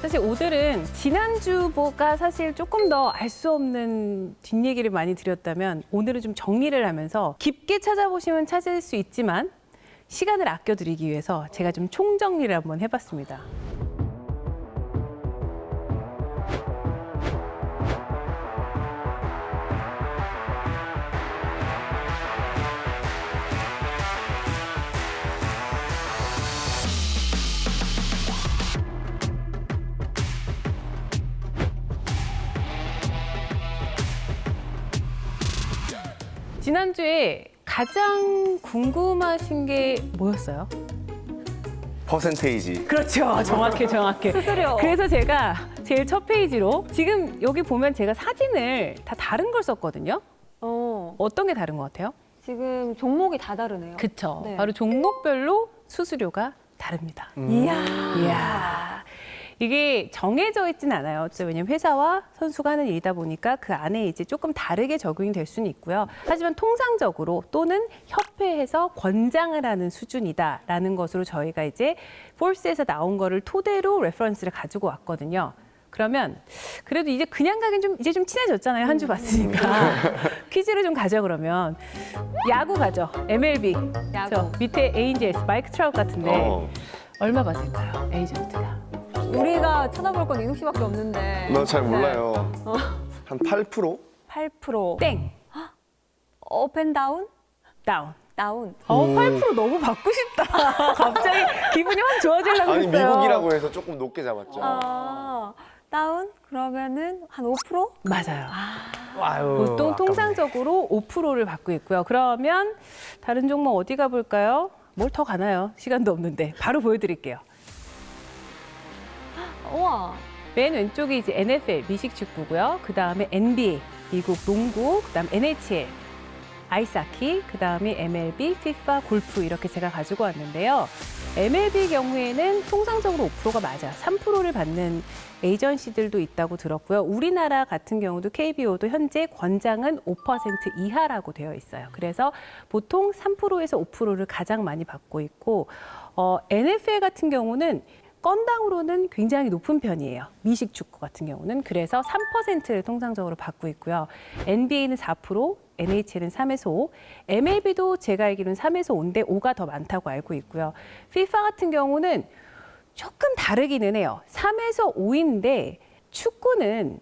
사실 오늘은 지난주보다 사실 조금 더 알 수 없는 뒷얘기를 많이 드렸다면 오늘은 좀 정리를 하면서 깊게 찾아보시면 찾을 수 있지만 시간을 아껴드리기 위해서 제가 좀 총정리를 한번 해봤습니다. 지난주에 가장 궁금하신 게 뭐였어요? 퍼센테이지. 그렇죠. 정확해. 수수료. 그래서 제가 제일 첫 페이지로 지금 여기 보면 제가 사진을 다 다른 걸 썼거든요. 어떤 게 다른 것 같아요? 지금 종목이 다 다르네요. 그쵸. 네. 바로 종목별로 수수료가 다릅니다. 이야. 이게 정해져 있진 않아요. 왜냐면 회사와 선수가 하는 일이다 보니까 그 안에 이제 조금 다르게 적용이 될 수는 있고요. 하지만 통상적으로 또는 협회에서 권장을 하는 수준이다라는 것으로 저희가 이제 폴스에서 나온 거를 토대로 레퍼런스를 가지고 왔거든요. 그러면 그래도 이제 그냥 가긴 이제 좀 친해졌잖아요. 한 주 봤으니까. 퀴즈를 좀 가져 그러면. 야구 가죠. MLB. 야구. 저 밑에 에인젤스, 마이크 트라웃 같은데 얼마 받을까요? 에이전트가. 우리가 찾아볼 건 이국 씨밖에 없는데. 나 잘 몰라요. 한 8%? 8%. 땡. 업앤다운? 다운. 다운. 8% 너무 받고 싶다. 갑자기 기분이 확 좋아지려고 아니 했어요. 미국이라고 해서 조금 높게 잡았죠. 다운? 그러면은 한 5%? 맞아요. 아유, 보통 아깝네. 통상적으로 5%를 받고 있고요. 그러면 다른 종목 어디 가볼까요? 뭘 더 가나요? 시간도 없는데 바로 보여드릴게요. 우와. 맨 왼쪽이 이제 NFL 미식 축구고요. 그 다음에 NBA 미국 농구, 그 다음 NHL 아이스하키, 그 다음에 MLB, FIFA, 골프 이렇게 제가 가지고 왔는데요. MLB 경우에는 통상적으로 5%가 맞아요. 3%를 받는 에이전시들도 있다고 들었고요. 우리나라 같은 경우도 KBO도 현재 권장은 5% 이하라고 되어 있어요. 그래서 보통 3%에서 5%를 가장 많이 받고 있고 NFL 같은 경우는 건당으로는 굉장히 높은 편이에요. 미식 축구 같은 경우는. 그래서 3%를 통상적으로 받고 있고요. NBA는 4%, NHL은 3에서 5, MLB도 제가 알기로는 3에서 5인데 5가 더 많다고 알고 있고요. FIFA 같은 경우는 조금 다르기는 해요. 3에서 5인데 축구는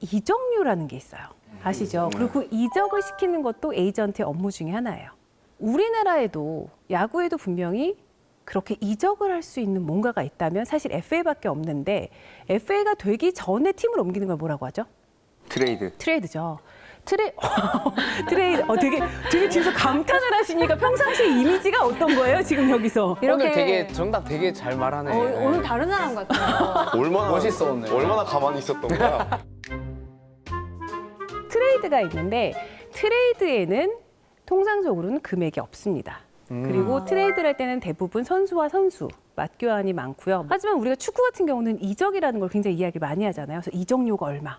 이적료라는 게 있어요. 아시죠? 그리고 이적을 시키는 것도 에이전트의 업무 중에 하나예요. 우리나라에도 야구에도 분명히 그렇게 이적을 할 수 있는 뭔가가 있다면 사실 FA밖에 없는데 FA가 되기 전에 팀을 옮기는 걸 뭐라고 하죠? 트레이드. 트레이드죠. 트레이드. 되게 뒤에서 감탄을 하시니까 평상시 이미지가 어떤 거예요? 지금 여기서. 오늘 되게 정답 되게 잘 말하네. 오늘 다른 사람 같아요. 얼마나 멋있어, 오늘. 얼마나 가만히 있었던 거야? 트레이드가 있는데 트레이드에는 통상적으로는 금액이 없습니다. 그리고 트레이드를 할 때는 대부분 선수와 선수 맞교환이 많고요. 하지만 우리가 축구 같은 경우는 이적이라는 걸 굉장히 이야기 많이 하잖아요. 그래서 이적료가 얼마.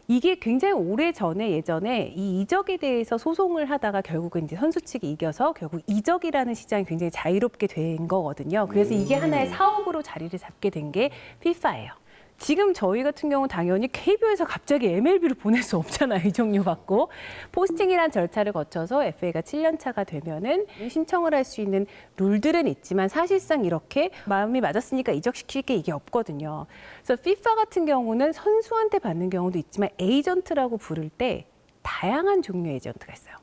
이게 굉장히 오래전에 예전에 이 이적에 대해서 소송을 하다가 결국은 이제 선수 측이 이겨서 결국 이적이라는 시장이 굉장히 자유롭게 된 거거든요. 그래서 이게 하나의 사업으로 자리를 잡게 된 게 FIFA예요. 지금 저희 같은 경우 당연히 KBO에서 갑자기 MLB로 보낼 수 없잖아요. 이적료 받고. 포스팅이라는 절차를 거쳐서 FA가 7년 차가 되면은 신청을 할 수 있는 룰들은 있지만 사실상 이렇게 마음이 맞았으니까 이적시킬 게 이게 없거든요. 그래서 FIFA 같은 경우는 선수한테 받는 경우도 있지만 에이전트라고 부를 때 다양한 종류의 에이전트가 있어요.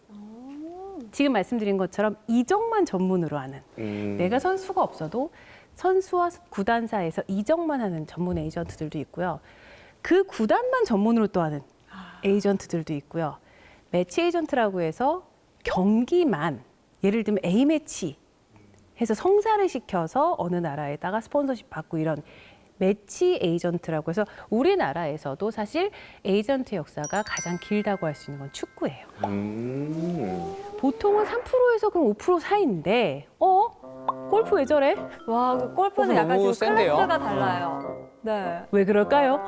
지금 말씀드린 것처럼 이적만 전문으로 하는 내가 선수가 없어도 선수와 구단사에서 이적만 하는 전문 에이전트들도 있고요. 그 구단만 전문으로 또 하는 에이전트들도 있고요. 매치 에이전트라고 해서 경기만 예를 들면 A매치 해서 성사를 시켜서 어느 나라에다가 스폰서십 받고 이런 매치 에이전트라고 해서 우리나라에서도 사실 에이전트 역사가 가장 길다고 할 수 있는 건 축구예요. 보통은 3%에서 그럼 5% 사이인데 골프 왜 저래? 와, 그 골프는 약간 너무 지금 센데요? 클래스가 달라요. 네. 왜 그럴까요?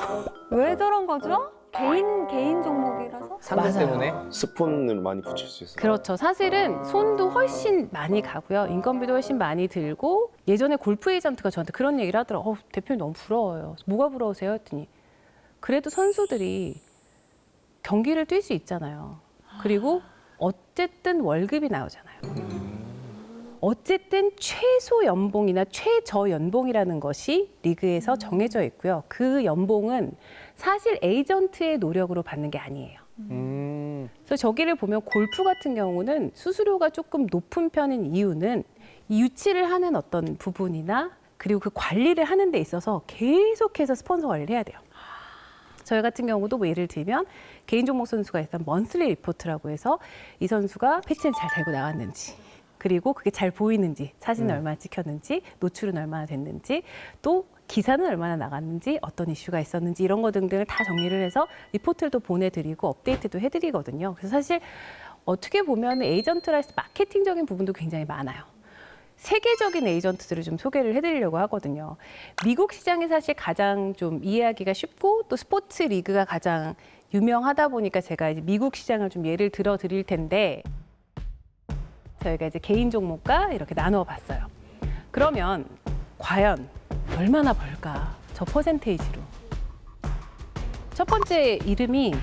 왜 저런 거죠? 개인 종목이라서? 상금 맞아요. 때문에. 스폰을 많이 붙일 수 있어요. 그렇죠. 사실은 손도 훨씬 많이 가고요. 인건비도 훨씬 많이 들고 예전에 골프 에이전트가 저한테 그런 얘기를 하더라고요. 대표님 너무 부러워요. 뭐가 부러우세요? 했더니 그래도 선수들이 경기를 뛸 수 있잖아요. 그리고 어쨌든 월급이 나오잖아요. 어쨌든 최소 연봉이나 최저 연봉이라는 것이 리그에서 정해져 있고요. 그 연봉은 사실 에이전트의 노력으로 받는 게 아니에요. 그래서 저기를 보면 골프 같은 경우는 수수료가 조금 높은 편인 이유는 이 유치를 하는 어떤 부분이나 그리고 그 관리를 하는 데 있어서 계속해서 스폰서 관리를 해야 돼요. 저희 같은 경우도 뭐 예를 들면 개인 종목 선수가 있던 먼슬리 리포트라고 해서 이 선수가 패치는 잘 달고 나왔는지 그리고 그게 잘 보이는지 사진은 얼마나 찍혔는지 노출은 얼마나 됐는지 또 기사는 얼마나 나갔는지 어떤 이슈가 있었는지 이런 거 등등을 다 정리를 해서 리포트를 또 보내드리고 업데이트도 해드리거든요. 그래서 사실 어떻게 보면 에이전트라 해서 마케팅적인 부분도 굉장히 많아요. 세계적인 에이전트들을 좀 소개를 해드리려고 하거든요. 미국 시장이 사실 가장 좀 이해하기가 쉽고 또 스포츠 리그가 가장 유명하다 보니까 제가 이제 미국 시장을 좀 예를 들어 드릴 텐데 저희가 이제 개인 종목과 이렇게 나누어 봤어요. 그러면 과연 얼마나 벌까? 저 퍼센테이지로. 첫 번째 이름이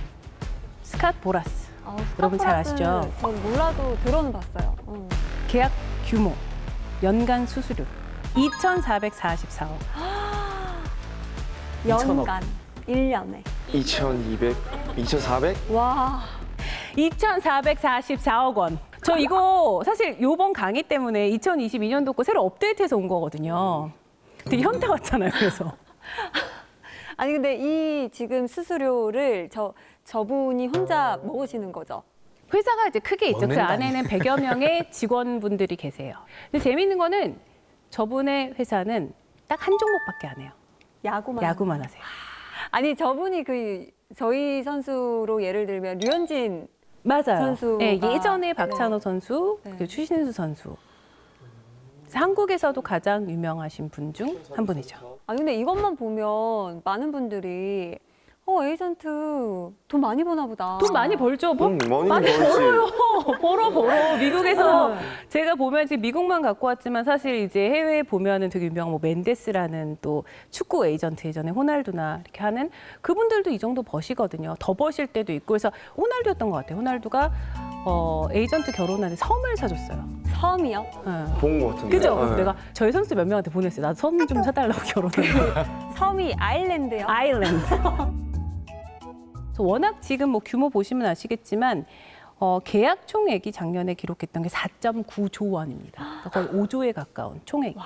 스캇 보라스. 여러분 잘 아시죠? 전 몰라도 들어는 봤어요. 계약 규모, 연간 수수료 2,444억. 연간 1년에. 2,200, 2,400? 와. 2,444억 원. 저 이거 사실 요번 강의 때문에 2022년도 거 새로 업데이트해서 온 거거든요. 되게 현대 같잖아요, 그래서. 아니 근데 이 지금 수수료를 저분이 혼자 먹으시는 거죠? 회사가 이제 크게 있죠. 그 먹는다니. 안에는 100여 명의 직원분들이 계세요. 근데 재미있는 거는 저분의 회사는 딱 한 종목밖에 안 해요. 야구만 하세요. 아니 저분이 그 저희 선수로 예를 들면 류현진 맞아요. 선수가- 네, 예전에 박찬호 네. 선수, 네. 그리고 추신수 선수. 그래서 한국에서도 가장 유명하신 분 중 한 분이죠. 아 근데 이것만 보면 많은 분들이 에이전트 돈 많이 버나 보다. 돈 많이 벌죠. 많이 많이 벌지. 벌어요. 벌어. 미국에서 제가 보면 지금 미국만 갖고 왔지만 사실 이제 해외에 보면은 되게 유명한 뭐 맨데스라는 또 축구 에이전트 예전에 호날두나 이렇게 하는 그분들도 이 정도 버시거든요. 더 버실 때도 있고 그래서 호날두였던 것 같아요. 호날두가 에이전트 결혼하는데 섬을 사줬어요. 섬이요? 네. 본 것 같은데. 그죠? 네. 내가 저희 선수 몇 명한테 보냈어요. 나도 섬 좀 사달라고 결혼했는데. 섬이 아일랜드요? 아일랜드. 그래서 워낙 지금 뭐 규모 보시면 아시겠지만 계약 총액이 작년에 기록했던 게 4.9조 원입니다. 그러니까 거의 5조에 가까운 총액.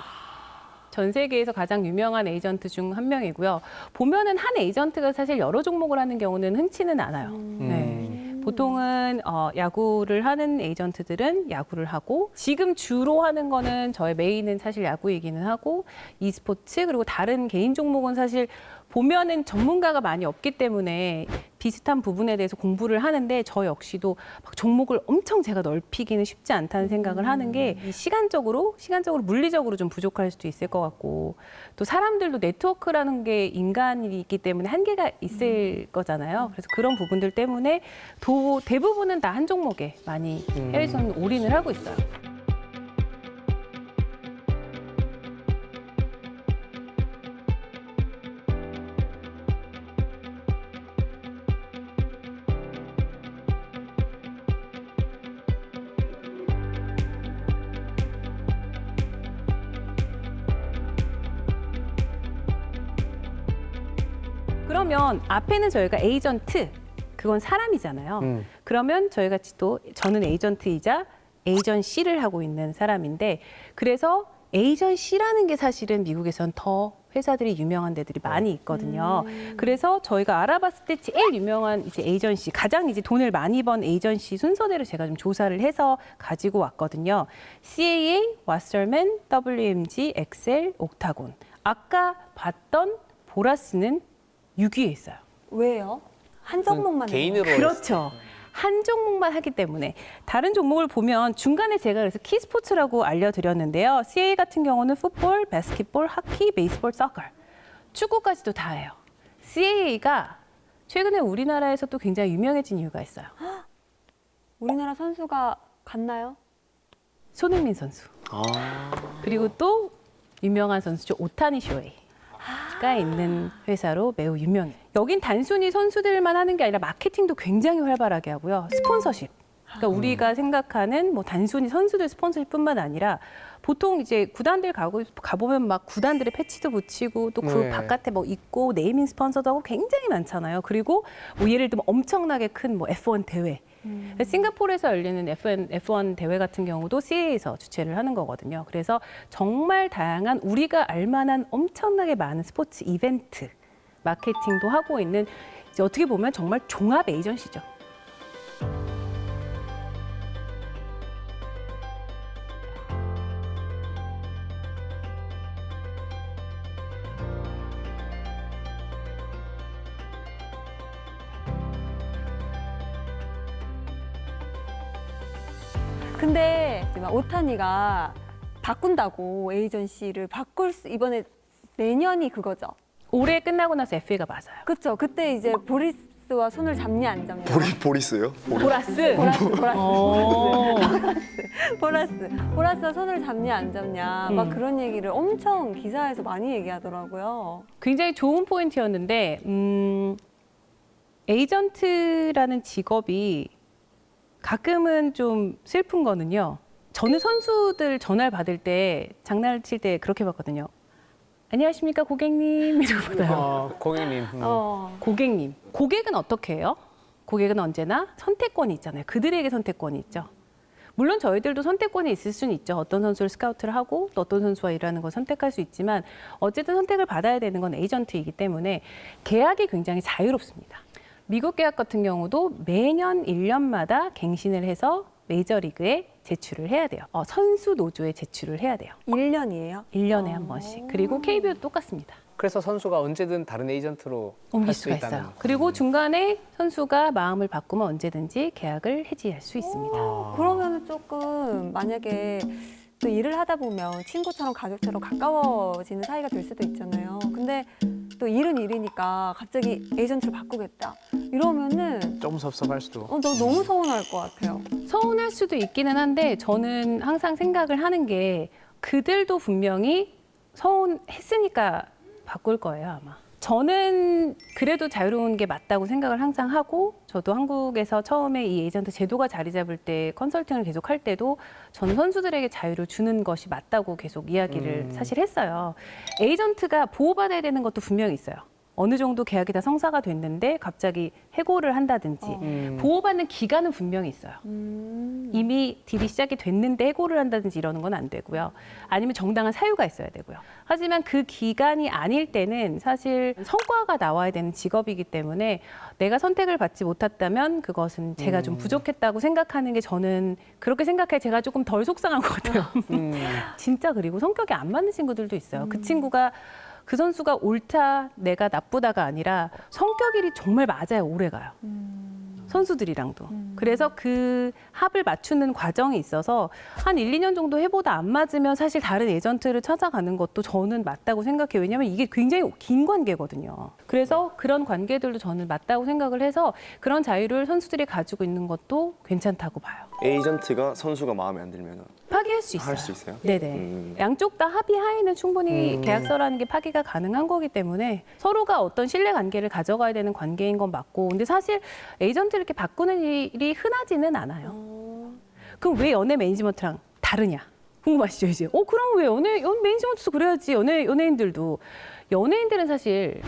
전 세계에서 가장 유명한 에이전트 중 한 명이고요. 보면은 한 에이전트가 사실 여러 종목을 하는 경우는 흔치는 않아요. 네. 보통은 야구를 하는 에이전트들은 야구를 하고 지금 주로 하는 거는 저의 메인은 사실 야구이기는 하고 e스포츠 그리고 다른 개인 종목은 사실 보면은 전문가가 많이 없기 때문에 비슷한 부분에 대해서 공부를 하는데 저 역시도 막 종목을 엄청 제가 넓히기는 쉽지 않다는 생각을 하는 게 시간적으로 물리적으로 좀 부족할 수도 있을 것 같고 또 사람들도 네트워크라는 게 인간이기 때문에 한계가 있을 거잖아요. 그래서 그런 부분들 때문에 대부분은 다 한 종목에 많이 해외에서는 올인을 하고 있어요. 그러면 앞에는 저희가 에이전트, 그건 사람이잖아요. 그러면 저희 같이 또 저는 에이전트이자 에이전시를 하고 있는 사람인데 그래서 에이전시라는 게 사실은 미국에선 더 회사들이 유명한 데들이 많이 있거든요. 그래서 저희가 알아봤을 때 제일 유명한 이제 에이전시, 가장 이제 돈을 많이 번 에이전시 순서대로 제가 좀 조사를 해서 가지고 왔거든요. CAA, 와서맨, WMG, 엑셀, 옥타곤. 아까 봤던 보라스는 6위에 있어요. 왜요? 한 종목만 개인으로 그렇죠. 한 종목만 하기 때문에 다른 종목을 보면 중간에 제가 그래서 키스포츠라고 알려드렸는데요. CA 같은 경우는 풋볼, 바스켓볼, 하키, 베이스볼, 서커 축구까지도 다 해요. CAA가 최근에 우리나라에서 또 굉장히 유명해진 이유가 있어요. 우리나라 선수가 갔나요? 손흥민 선수. 아. 그리고 또 유명한 선수죠. 오타니 쇼헤이가 있는 회사로 매우 유명해요. 여긴 단순히 선수들만 하는 게 아니라 마케팅도 굉장히 활발하게 하고요. 스폰서십. 그러니까 우리가 생각하는 뭐 단순히 선수들 스폰서십뿐만 아니라 보통 이제 구단들 가보면 막 구단들의 패치도 붙이고 또 그 네. 바깥에 뭐 있고 네이밍 스폰서도 하고 굉장히 많잖아요. 그리고 뭐 예를 들면 엄청나게 큰 뭐 F1 대회. 싱가포르에서 열리는 F1 대회 같은 경우도 CA에서 주최를 하는 거거든요. 그래서 정말 다양한 우리가 알만한 엄청나게 많은 스포츠 이벤트 마케팅도 하고 있는 이제 어떻게 보면 정말 종합 에이전시죠. 근데 막 오타니가 바꾼다고 에이전시를 이번에 내년이 그거죠. 올해 끝나고 나서 FA가 맞아요. 그렇죠. 그때 이제 보리스와 손을 잡냐 안 잡냐. 보리스요? 보라스. 보라스와 손을 잡냐 안 잡냐 막 그런 얘기를 엄청 기사에서 많이 얘기하더라고요. 굉장히 좋은 포인트였는데 에이전트라는 직업이 가끔은 좀 슬픈 거는요. 저는 선수들 전화를 받을 때 장난을 칠 때 그렇게 받거든요. 안녕하십니까 고객님 이러고 받아요. 고객님. 고객님. 고객은 어떻게 해요? 고객은 언제나 선택권이 있잖아요. 그들에게 선택권이 있죠. 물론 저희들도 선택권이 있을 수는 있죠. 어떤 선수를 스카우트를 하고 또 어떤 선수와 일하는 걸 선택할 수 있지만 어쨌든 선택을 받아야 되는 건 에이전트이기 때문에 계약이 굉장히 자유롭습니다. 미국 계약 같은 경우도 매년 1년마다 갱신을 해서 메이저리그에 제출을 해야 돼요. 선수 노조에 제출을 해야 돼요. 1년이에요? 1년에 한 번씩. 그리고 KBO도 똑같습니다. 그래서 선수가 언제든 다른 에이전트로 옮길 할 수 수가 있다는. 있어요. 그리고 중간에 선수가 마음을 바꾸면 언제든지 계약을 해지할 수 있습니다. 그러면은 조금 만약에 또 일을 하다 보면 친구처럼 가족처럼 가까워지는 사이가 될 수도 있잖아요. 근데 또 일은 일이니까 갑자기 에이전트를 바꾸겠다. 이러면은 조금 섭섭할 수도. 너무 서운할 것 같아요. 서운할 수도 있기는 한데 저는 항상 생각을 하는 게 그들도 분명히 서운했으니까 바꿀 거예요, 아마. 저는 그래도 자유로운 게 맞다고 생각을 항상 하고 저도 한국에서 처음에 이 에이전트 제도가 자리 잡을 때 컨설팅을 계속 할 때도 저는 선수들에게 자유를 주는 것이 맞다고 계속 이야기를 사실 했어요. 에이전트가 보호받아야 되는 것도 분명히 있어요. 어느 정도 계약이 다 성사가 됐는데 갑자기 해고를 한다든지 보호받는 기간은 분명히 있어요. 이미 딜이 시작이 됐는데 해고를 한다든지 이러는 건 안 되고요. 아니면 정당한 사유가 있어야 되고요. 하지만 그 기간이 아닐 때는 사실 성과가 나와야 되는 직업이기 때문에 내가 선택을 받지 못했다면 그것은 제가 좀 부족했다고 생각하는 게 저는 그렇게 생각해 제가 조금 덜 속상한 것 같아요. 진짜 그리고 성격이 안 맞는 친구들도 있어요. 그 친구가 그 선수가 옳다, 내가 나쁘다가 아니라 성격이 정말 맞아요, 오래가요. 선수들이랑도. 그래서 그 합을 맞추는 과정이 있어서 한 1, 2년 정도 해보다 안 맞으면 사실 다른 에이전트를 찾아가는 것도 저는 맞다고 생각해요. 왜냐하면 이게 굉장히 긴 관계거든요. 그래서 그런 관계들도 저는 맞다고 생각을 해서 그런 자유를 선수들이 가지고 있는 것도 괜찮다고 봐요. 에이전트가 선수가 마음에 안 들면 파기할 수 있어요. 할 수 있어요? 네네. 양쪽 다 합의하에는 충분히 계약서라는 게 파기가 가능한 거기 때문에 서로가 어떤 신뢰 관계를 가져가야 되는 관계인 건 맞고 근데 사실 에이전트를 이렇게 바꾸는 일이 흔하지는 않아요. 그럼 왜 연예 매니지먼트랑 다르냐? 궁금하시죠 이제? 그럼 왜 연예 매니지먼트도 그래야지 연예인들도. 연예인들은 사실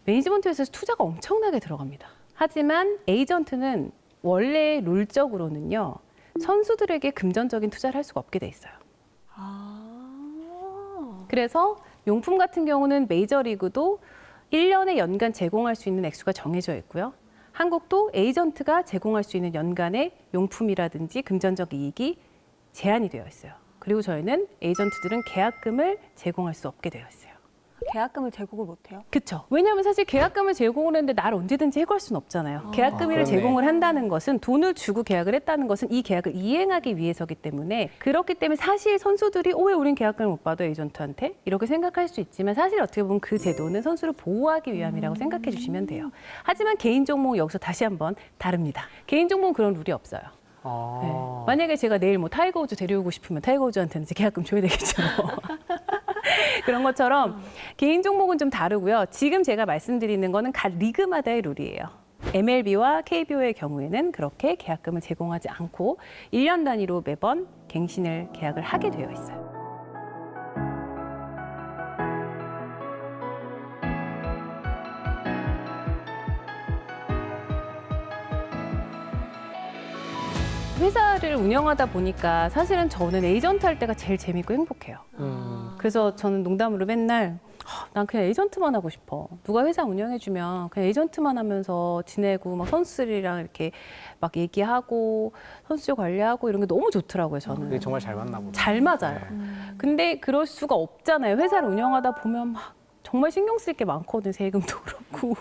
매니지먼트 회사에서 투자가 엄청나게 들어갑니다. 하지만 에이전트는 원래 룰적으로는요. 선수들에게 금전적인 투자를 할 수가 없게 돼 있어요. 그래서 용품 같은 경우는 메이저리그도 1년에 연간 제공할 수 있는 액수가 정해져 있고요. 한국도 에이전트가 제공할 수 있는 연간의 용품이라든지 금전적 이익이 제한이 되어 있어요. 그리고 저희는 에이전트들은 계약금을 제공할 수 없게 되어 있어요. 계약금을 제공을 못해요? 그렇죠. 왜냐하면 사실 계약금을 제공을 했는데 날 언제든지 해고할 수는 없잖아요. 계약금을 그렇네. 제공을 한다는 것은 돈을 주고 계약을 했다는 것은 이 계약을 이행하기 위해서기 때문에 그렇기 때문에 사실 선수들이 왜 우린 계약금을 못 받아 에이전트한테? 이렇게 생각할 수 있지만 사실 어떻게 보면 그 제도는 선수를 보호하기 위함이라고 생각해 주시면 돼요. 하지만 개인 종목은 여기서 다시 한번 다릅니다. 개인 종목은 그런 룰이 없어요. 네. 만약에 제가 내일 뭐 타이거 우즈 데려오고 싶으면 타이거 우즈한테는 이제 계약금 줘야 되겠죠. 그런 것처럼 개인 종목은 좀 다르고요. 지금 제가 말씀드리는 거는 각 리그마다의 룰이에요. MLB와 KBO의 경우에는 그렇게 계약금을 제공하지 않고 1년 단위로 매번 갱신을 계약을 하게 되어 있어요. 회사를 운영하다 보니까 사실은 저는 에이전트 할 때가 제일 재밌고 행복해요. 그래서 저는 농담으로 맨날 난 그냥 에이전트만 하고 싶어. 누가 회사 운영해주면 그냥 에이전트만 하면서 지내고 막 선수들이랑 이렇게 막 얘기하고 선수 관리하고 이런 게 너무 좋더라고요. 저는. 그게 정말 잘 맞나 보다. 잘 맞아요. 네. 근데 그럴 수가 없잖아요. 회사를 운영하다 보면 막 정말 신경 쓸 게 많거든. 세금도 그렇고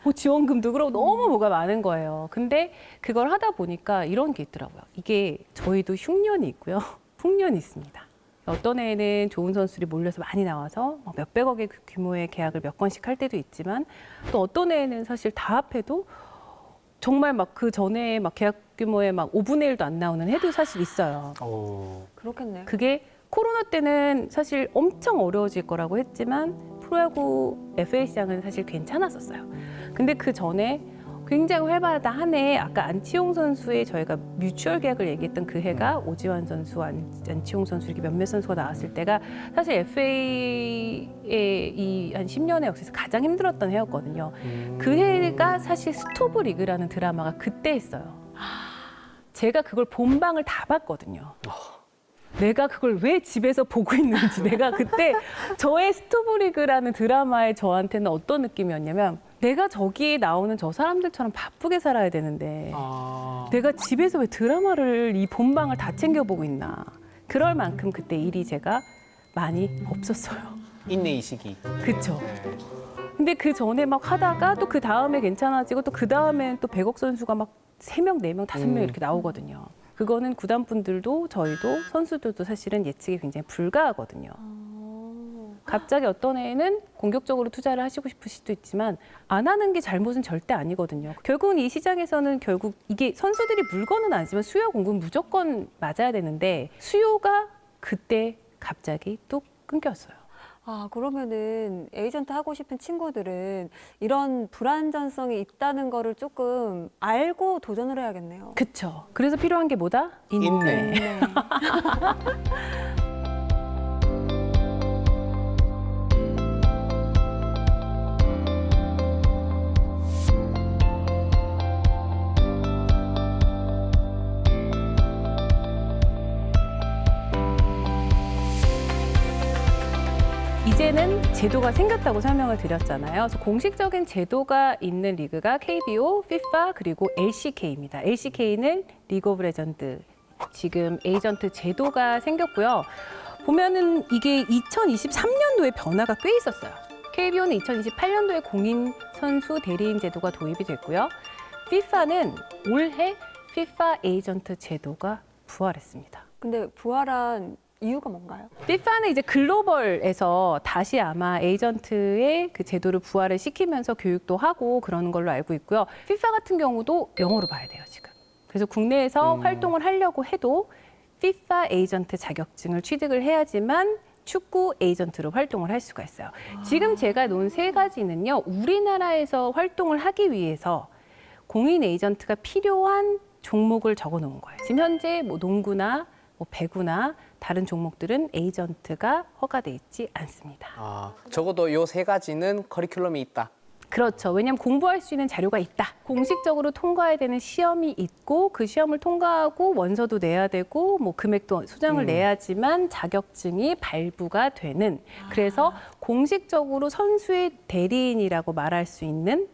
뭐 지원금도 그렇고 너무 뭐가 많은 거예요. 근데 그걸 하다 보니까 이런 게 있더라고요. 이게 저희도 흉년이 있고요. 풍년이 있습니다. 어떤 해에는 좋은 선수들이 몰려서 많이 나와서 몇백억의 규모의 계약을 몇 건씩 할 때도 있지만 또 어떤 해에는 사실 다 합해도 정말 막 그 전에 막 계약 규모의 막 5분의 1도 안 나오는 해도 사실 있어요. 그렇겠네요. 그게 코로나 때는 사실 엄청 어려워질 거라고 했지만 프로야구 FA 시장은 사실 괜찮았었어요. 근데 그 전에 굉장히 활발하다 한 해에 아까 안치홍 선수의 저희가 뮤추얼 계약을 얘기했던 그 해가 오지환 선수, 안치홍 선수 이렇게 몇몇 선수가 나왔을 때가 사실 FA의 이 한 10년의 역사에서 가장 힘들었던 해였거든요. 그 해가 사실 스토브 리그라는 드라마가 그때 했어요. 제가 그걸 본방을 다 봤거든요. 내가 그걸 왜 집에서 보고 있는지 내가 그때 저의 스토브리그라는 드라마에 저한테는 어떤 느낌이었냐면 내가 저기에 나오는 저 사람들처럼 바쁘게 살아야 되는데 내가 집에서 왜 드라마를 이 본방을 다 챙겨보고 있나. 그럴 만큼 그때 일이 제가 많이 없었어요. 인내의식이. 그쵸. 네. 근데 그 전에 막 하다가 또 그 다음에 괜찮아지고 또 그 다음엔 또 백억 선수가 막 3명, 4명, 5명 이렇게 나오거든요. 그거는 구단분들도 저희도 선수들도 사실은 예측이 굉장히 불가하거든요. 갑자기 어떤 해에는 공격적으로 투자를 하시고 싶으실 수도 있지만 안 하는 게 잘못은 절대 아니거든요. 결국은 이 시장에서는 결국 이게 선수들이 물건은 아니지만 수요와 공급은 무조건 맞아야 되는데 수요가 그때 갑자기 뚝 끊겼어요. 그러면은 에이전트 하고 싶은 친구들은 이런 불안전성이 있다는 거를 조금 알고 도전을 해야겠네요. 그쵸. 그래서 필요한 게 뭐다? 인내. 네. 이제는 제도가 생겼다고 설명을 드렸잖아요. 그래서 공식적인 제도가 있는 리그가 KBO, FIFA 그리고 LCK입니다. LCK는 리그 오브 레전드. 지금 에이전트 제도가 생겼고요. 보면은 이게 2023년도에 변화가 꽤 있었어요. KBO는 2028년도에 공인 선수 대리인 제도가 도입이 됐고요. FIFA는 올해 FIFA 에이전트 제도가 부활했습니다. 근데 부활한 이유가 뭔가요? FIFA는 이제 글로벌에서 다시 아마 에이전트의 그 제도를 부활을 시키면서 교육도 하고 그러는 걸로 알고 있고요. FIFA 같은 경우도 영어로 봐야 돼요, 지금. 그래서 국내에서 활동을 하려고 해도 FIFA 에이전트 자격증을 취득을 해야지만 축구 에이전트로 활동을 할 수가 있어요. 지금 제가 놓은 3가지는요, 우리나라에서 활동을 하기 위해서 공인 에이전트가 필요한 종목을 적어 놓은 거예요. 지금 현재 뭐 농구나 뭐 배구나 다른 종목들은 에이전트가 허가돼 있지 않습니다. 적어도 요 3가지는 커리큘럼이 있다. 그렇죠. 왜냐하면 공부할 수 있는 자료가 있다. 공식적으로 통과해야 되는 시험이 있고 그 시험을 통과하고 원서도 내야 되고 뭐 금액도 소장을 내야지만 자격증이 발부가 되는. 그래서 공식적으로 선수의 대리인이라고 말할 수 있는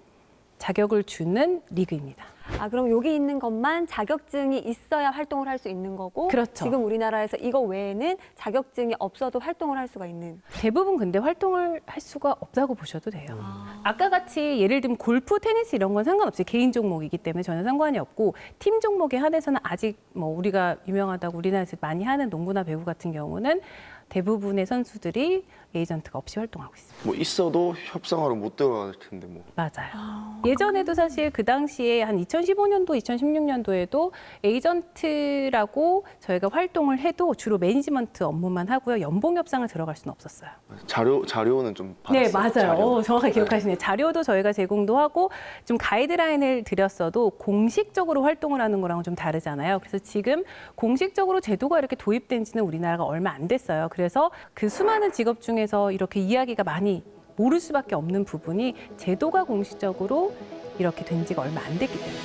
자격을 주는 리그입니다. 아, 그럼 여기 있는 것만 자격증이 있어야 활동을 할 수 있는 거고 그렇죠. 지금 우리나라에서 이거 외에는 자격증이 없어도 활동을 할 수가 있는. 대부분 근데 활동을 할 수가 없다고 보셔도 돼요. 아까 같이 예를 들면 골프, 테니스 이런 건 상관없어요. 개인 종목이기 때문에 전혀 상관이 없고 팀 종목에 한해서는 아직 뭐 우리가 유명하다고 우리나라에서 많이 하는 농구나 배구 같은 경우는 대부분의 선수들이 에이전트가 없이 활동하고 있습니다. 뭐 있어도 협상하러 못 들어갈 텐데 뭐. 맞아요. 예전에도 사실 그 당시에 한 2015년도, 2016년도에도 에이전트라고 저희가 활동을 해도 주로 매니지먼트 업무만 하고요. 연봉 협상을 들어갈 수는 없었어요. 자료는 좀 받았어요. 네, 맞아요. 자료. 정확하게 기억하시네요. 자료도 저희가 제공도 하고 좀 가이드라인을 드렸어도 공식적으로 활동을 하는 거랑은 좀 다르잖아요. 그래서 지금 공식적으로 제도가 이렇게 도입된 지는 우리나라가 얼마 안 됐어요. 그래서 그 수많은 직업 중에서 이렇게 이야기가 많이 모를 수밖에 없는 부분이 제도가 공식적으로 이렇게 된 지가 얼마 안 됐기 때문에.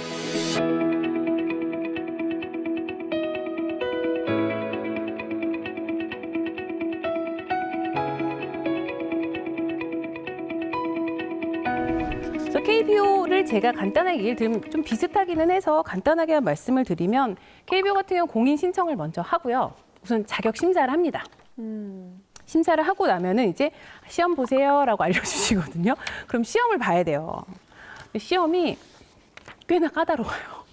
그래서 KBO를 제가 간단하게 얘기를 드리면 좀 비슷하기는 해서 간단하게 말씀을 드리면 KBO 같은 경우 공인 신청을 먼저 하고요. 우선 자격 심사를 합니다. 심사를 하고 나면은 이제 시험 보세요라고 알려주시거든요. 그럼 시험을 봐야 돼요. 시험이 꽤나 까다로워요.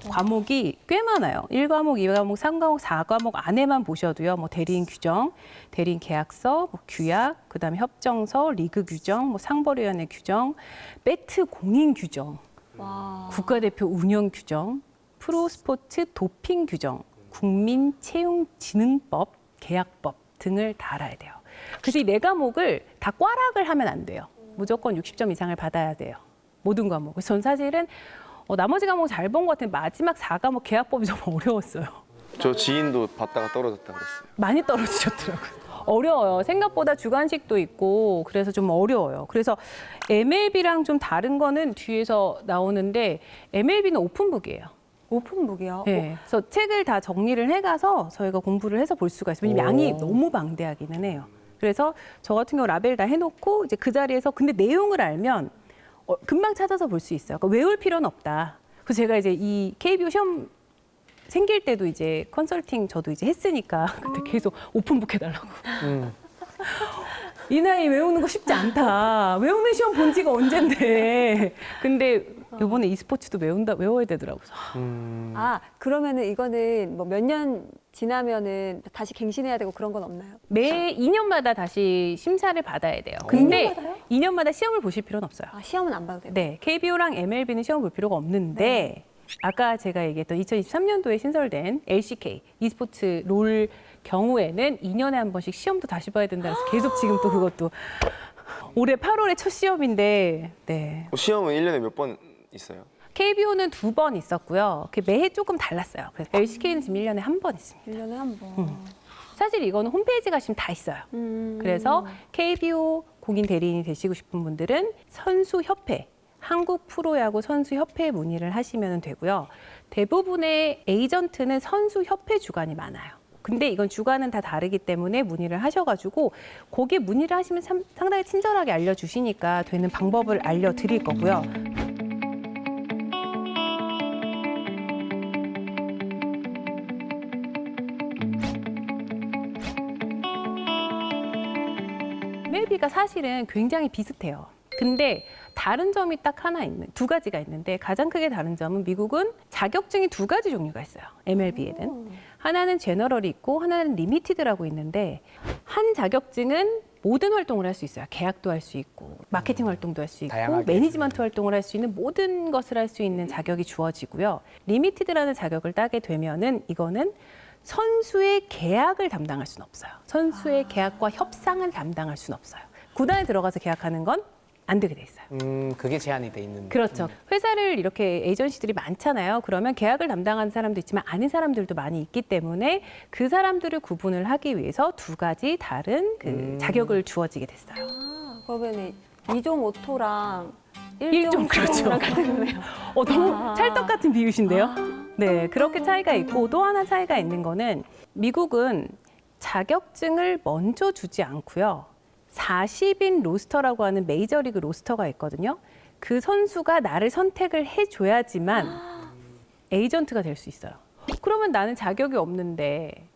과목이 꽤 많아요. 1과목, 2과목, 3과목, 4과목 안에만 보셔도요. 뭐 대리인 규정, 대리인 계약서, 뭐 규약, 그다음에 협정서, 리그 규정, 뭐 상벌위원회 규정, 배트 공인 규정, 와. 국가대표 운영 규정, 프로스포츠 도핑 규정, 국민채용진흥법, 계약법 등을 다 알아야 돼요. 그래서 이 4과목을 다 꽈락을 하면 안 돼요. 무조건 60점 이상을 받아야 돼요. 모든 과목. 그래서 전 사실은 나머지 과목 잘 본 것 같은데 마지막 4과목 계약법이 좀 어려웠어요. 저 지인도 받다가 떨어졌다 그랬어요. 많이 떨어지셨더라고요. 어려워요. 생각보다 주관식도 있고 그래서 좀 어려워요. 그래서 MLB랑 좀 다른 거는 뒤에서 나오는데 MLB는 오픈북이에요. 오픈북이요? 네. 그래서 책을 다 정리를 해가서 저희가 공부를 해서 볼 수가 있어요. 왜냐면 양이 너무 방대하기는 해요. 그래서 저 같은 경우 라벨 다 해놓고 이제 그 자리에서 근데 내용을 알면 금방 찾아서 볼 수 있어요. 그러니까 외울 필요는 없다. 그래서 제가 이제 이 KBO 시험 생길 때도 이제 컨설팅 저도 이제 했으니까 그때 계속 오픈북 해달라고. 이 나이 외우는 거 쉽지 않다. 외우는 시험 본 지가 언젠데. 근데 이번에 e스포츠도 외워야 되더라고요. 아, 그러면은 이거는 뭐 몇 년 지나면은 다시 갱신해야 되고 그런 건 없나요? 매 2년마다 다시 심사를 받아야 돼요. 근데 2년마다요? 2년마다 시험을 보실 필요는 없어요. 아, 시험은 안 봐도 돼요? 네, KBO랑 MLB는 시험 볼 필요가 없는데 아까 제가 얘기했던 2023년도에 신설된 LCK e스포츠 롤 경우에는 2년에 한 번씩 시험도 다시 봐야 된다 해서 계속 지금 또 그것도 올해 8월에 첫 시험인데 네. 시험은 1년에 몇 번 있어요? KBO는 2번 있었고요. 매해 조금 달랐어요. 그래서 LCK는 지금 1년에 한 번 있습니다. 1년에 한 번. 사실 이거는 홈페이지 가시면 다 있어요. 그래서 KBO 공인 대리인이 되시고 싶은 분들은 선수협회, 한국 프로야구 선수협회에 문의를 하시면 되고요. 대부분의 에이전트는 선수협회 주관이 많아요. 근데 이건 주관은 다 다르기 때문에 문의를 하셔가지고 거기에 문의를 하시면 상당히 친절하게 알려주시니까 되는 방법을 알려드릴 거고요. MLB가 사실은 굉장히 비슷해요. 근데 다른 점이 딱 하나 두 가지가 있는데 가장 크게 다른 점은 미국은 자격증이 2가지 종류가 있어요. MLB에는. 하나는 제너럴이 있고 하나는 리미티드라고 있는데 한 자격증은 모든 활동을 할 수 있어요. 계약도 할 수 있고 마케팅 활동도 할 수 있고 다양하게. 매니지먼트 활동을 할 수 있는 모든 것을 할 수 있는 자격이 주어지고요. 리미티드라는 자격을 따게 되면은 이거는 선수의 계약을 담당할 수는 없어요. 선수의 계약과 협상을 담당할 수는 없어요. 구단에 들어가서 계약하는 건 안 되게 돼 있어요. 그게 제한이 돼 있는. 그렇죠. 회사를 이렇게 에이전시들이 많잖아요. 그러면 계약을 담당하는 사람도 있지만 아닌 사람들도 많이 있기 때문에 그 사람들을 구분을 하기 위해서 2가지 다른 그 자격을 주어지게 됐어요. 아, 그러면 2종 오토랑 1종, 1종 그렇죠. 그렇죠. 같은 거네요. 너무 찰떡 같은 비유신데요. 네, 그렇게 차이가 있고 또 하나 차이가 있는 거는 미국은 자격증을 먼저 주지 않고요. 40인 로스터라고 하는 메이저리그 로스터가 있거든요. 그 선수가 나를 선택을 해줘야지만 에이전트가 될 수 있어요. 그러면 나는 자격이 없는데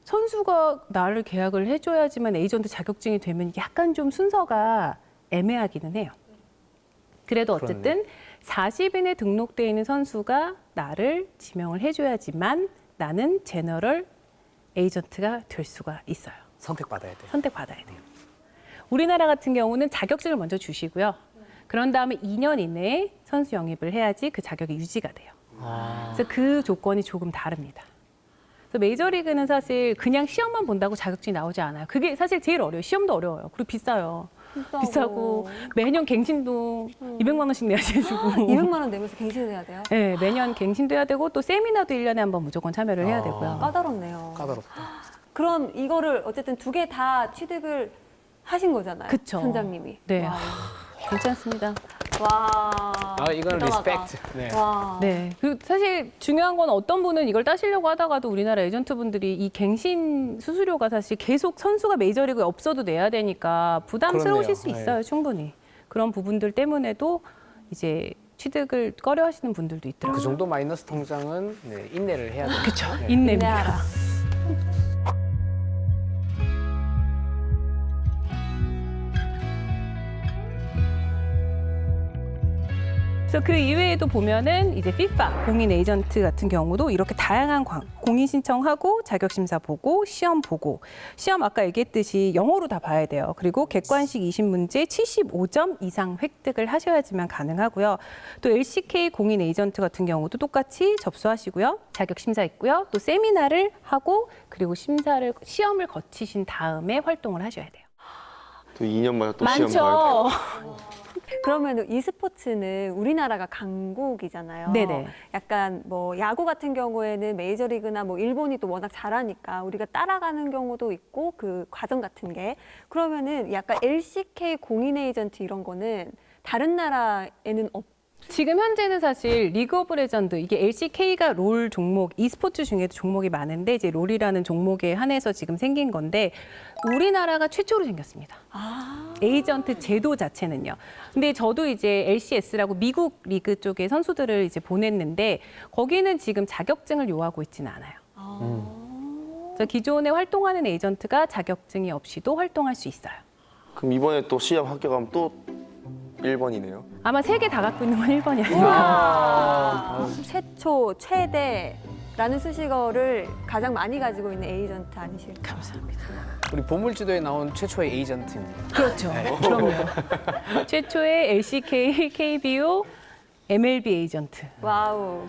선수가 나를 계약을 해줘야지만 에이전트 자격증이 되면 약간 좀 순서가 애매하기는 해요. 그래도 어쨌든 40인에 등록되어 있는 선수가 나를 지명을 해줘야지만 나는 제너럴 에이전트가 될 수가 있어요. 선택받아야 돼. 선택받아야 돼요. 우리나라 같은 경우는 자격증을 먼저 주시고요. 그런 다음에 2년 이내에 선수 영입을 해야지 그 자격이 유지가 돼요. 그래서 그 조건이 조금 다릅니다. 그래서 메이저리그는 사실 그냥 시험만 본다고 자격증이 나오지 않아요. 그게 사실 제일 어려워요. 시험도 어려워요. 그리고 비싸요. 비싸고 매년 갱신도 200만 원씩 내야 되고 200만 원 내면서 갱신해야 돼요? 네, 매년 갱신도 해야 되고 또 세미나도 1년에 한 번 무조건 참여를 해야 되고요. 까다롭네요. 까다롭다. 그럼 이거를 어쨌든 두 개 다 취득을 하신 거잖아요. 그쵸. 선장님이. 네. 와. 괜찮습니다. 와. 이건 대단하다. 리스펙트. 네. 와. 네. 그리고 사실 중요한 건 어떤 분은 이걸 따시려고 하다가도 우리나라 에이전트분들이 이 갱신 수수료가 사실 계속 선수가 메이저리그에 없어도 내야 되니까 부담스러우실 그렇네요. 수 있어요. 충분히. 그런 부분들 때문에도 이제 취득을 꺼려 하시는 분들도 있더라고요. 그 정도 마이너스 통장은 네, 인내를 해야 돼요. 그렇죠. 인내입니다. 인내하라. 그래서 그 이외에도 보면은 이제 FIFA 공인 에이전트 같은 경우도 이렇게 다양한 공인 신청하고 자격 심사 보고 시험 보고 시험 아까 얘기했듯이 영어로 다 봐야 돼요. 그리고 객관식 20문제 75점 이상 획득을 하셔야지만 가능하고요. 또 LCK 공인 에이전트 같은 경우도 똑같이 접수하시고요. 자격 심사 있고요. 또 세미나를 하고 그리고 시험을 거치신 다음에 활동을 하셔야 돼요. 또 2년마다 또 시험 봐야 많죠. 돼요. 그러면 e스포츠는 우리나라가 강국이잖아요. 네네. 약간 뭐 야구 같은 경우에는 메이저리그나 뭐 일본이 또 워낙 잘하니까 우리가 따라가는 경우도 있고 그 과정 같은 게 그러면은 약간 LCK 공인 에이전트 이런 거는 다른 나라에는 지금 현재는 사실 리그 오브 레전드 이게 LCK가 롤 종목 e스포츠 중에도 종목이 많은데 이제 롤이라는 종목에 한해서 지금 생긴 건데 우리나라가 최초로 생겼습니다. 에이전트 제도 자체는요. 근데 저도 이제 LCS라고 미국 리그 쪽에 선수들을 이제 보냈는데 거기는 지금 자격증을 요하고 있지는 않아요. 그래서 기존에 활동하는 에이전트가 자격증이 없이도 활동할 수 있어요. 그럼 이번에 또 시험 합격하면 또 1번이네요. 아마 세 개 다 갖고 있는 건 1번이 아니에요. 우와. 최초, 최대라는 수식어를 가장 많이 가지고 있는 에이전트 아니실까요? 감사합니다. 우리 보물지도에 나온 최초의 에이전트입니다. 그렇죠. 그럼요. 최초의 LCK, KBO, MLB 에이전트. 와우.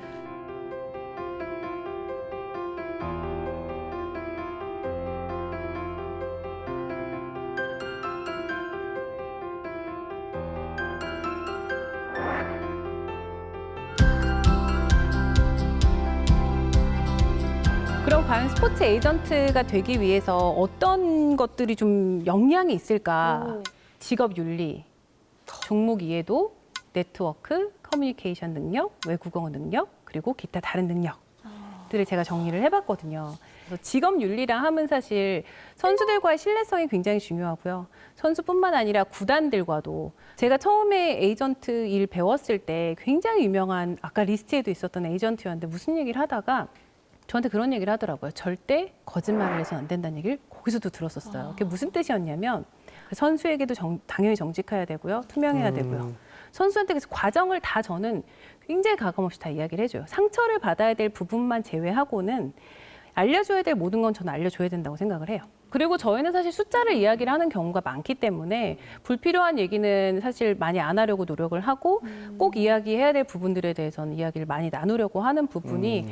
그럼 과연 스포츠 에이전트가 되기 위해서 어떤 것들이 좀 역량이 있을까? 직업 윤리, 종목 이해도, 네트워크, 커뮤니케이션 능력, 외국어 능력, 그리고 기타 다른 능력들을 제가 정리를 해봤거든요. 그래서 직업 윤리라 하면 사실 선수들과의 신뢰성이 굉장히 중요하고요. 선수뿐만 아니라 구단들과도 제가 처음에 에이전트 일 배웠을 때 굉장히 유명한 아까 리스트에도 있었던 에이전트였는데 무슨 얘기를 하다가 저한테 그런 얘기를 하더라고요. 절대 거짓말을 해서는 안 된다는 얘기를 거기서도 들었었어요. 그게 무슨 뜻이었냐면 선수에게도 당연히 정직해야 되고요. 투명해야 되고요. 선수한테 그래서 과정을 다 저는 굉장히 가감없이 다 이야기를 해줘요. 상처를 받아야 될 부분만 제외하고는 알려줘야 될 모든 건 저는 알려줘야 된다고 생각을 해요. 그리고 저희는 사실 숫자를 이야기를 하는 경우가 많기 때문에 불필요한 얘기는 사실 많이 안 하려고 노력을 하고 꼭 이야기해야 될 부분들에 대해서는 이야기를 많이 나누려고 하는 부분이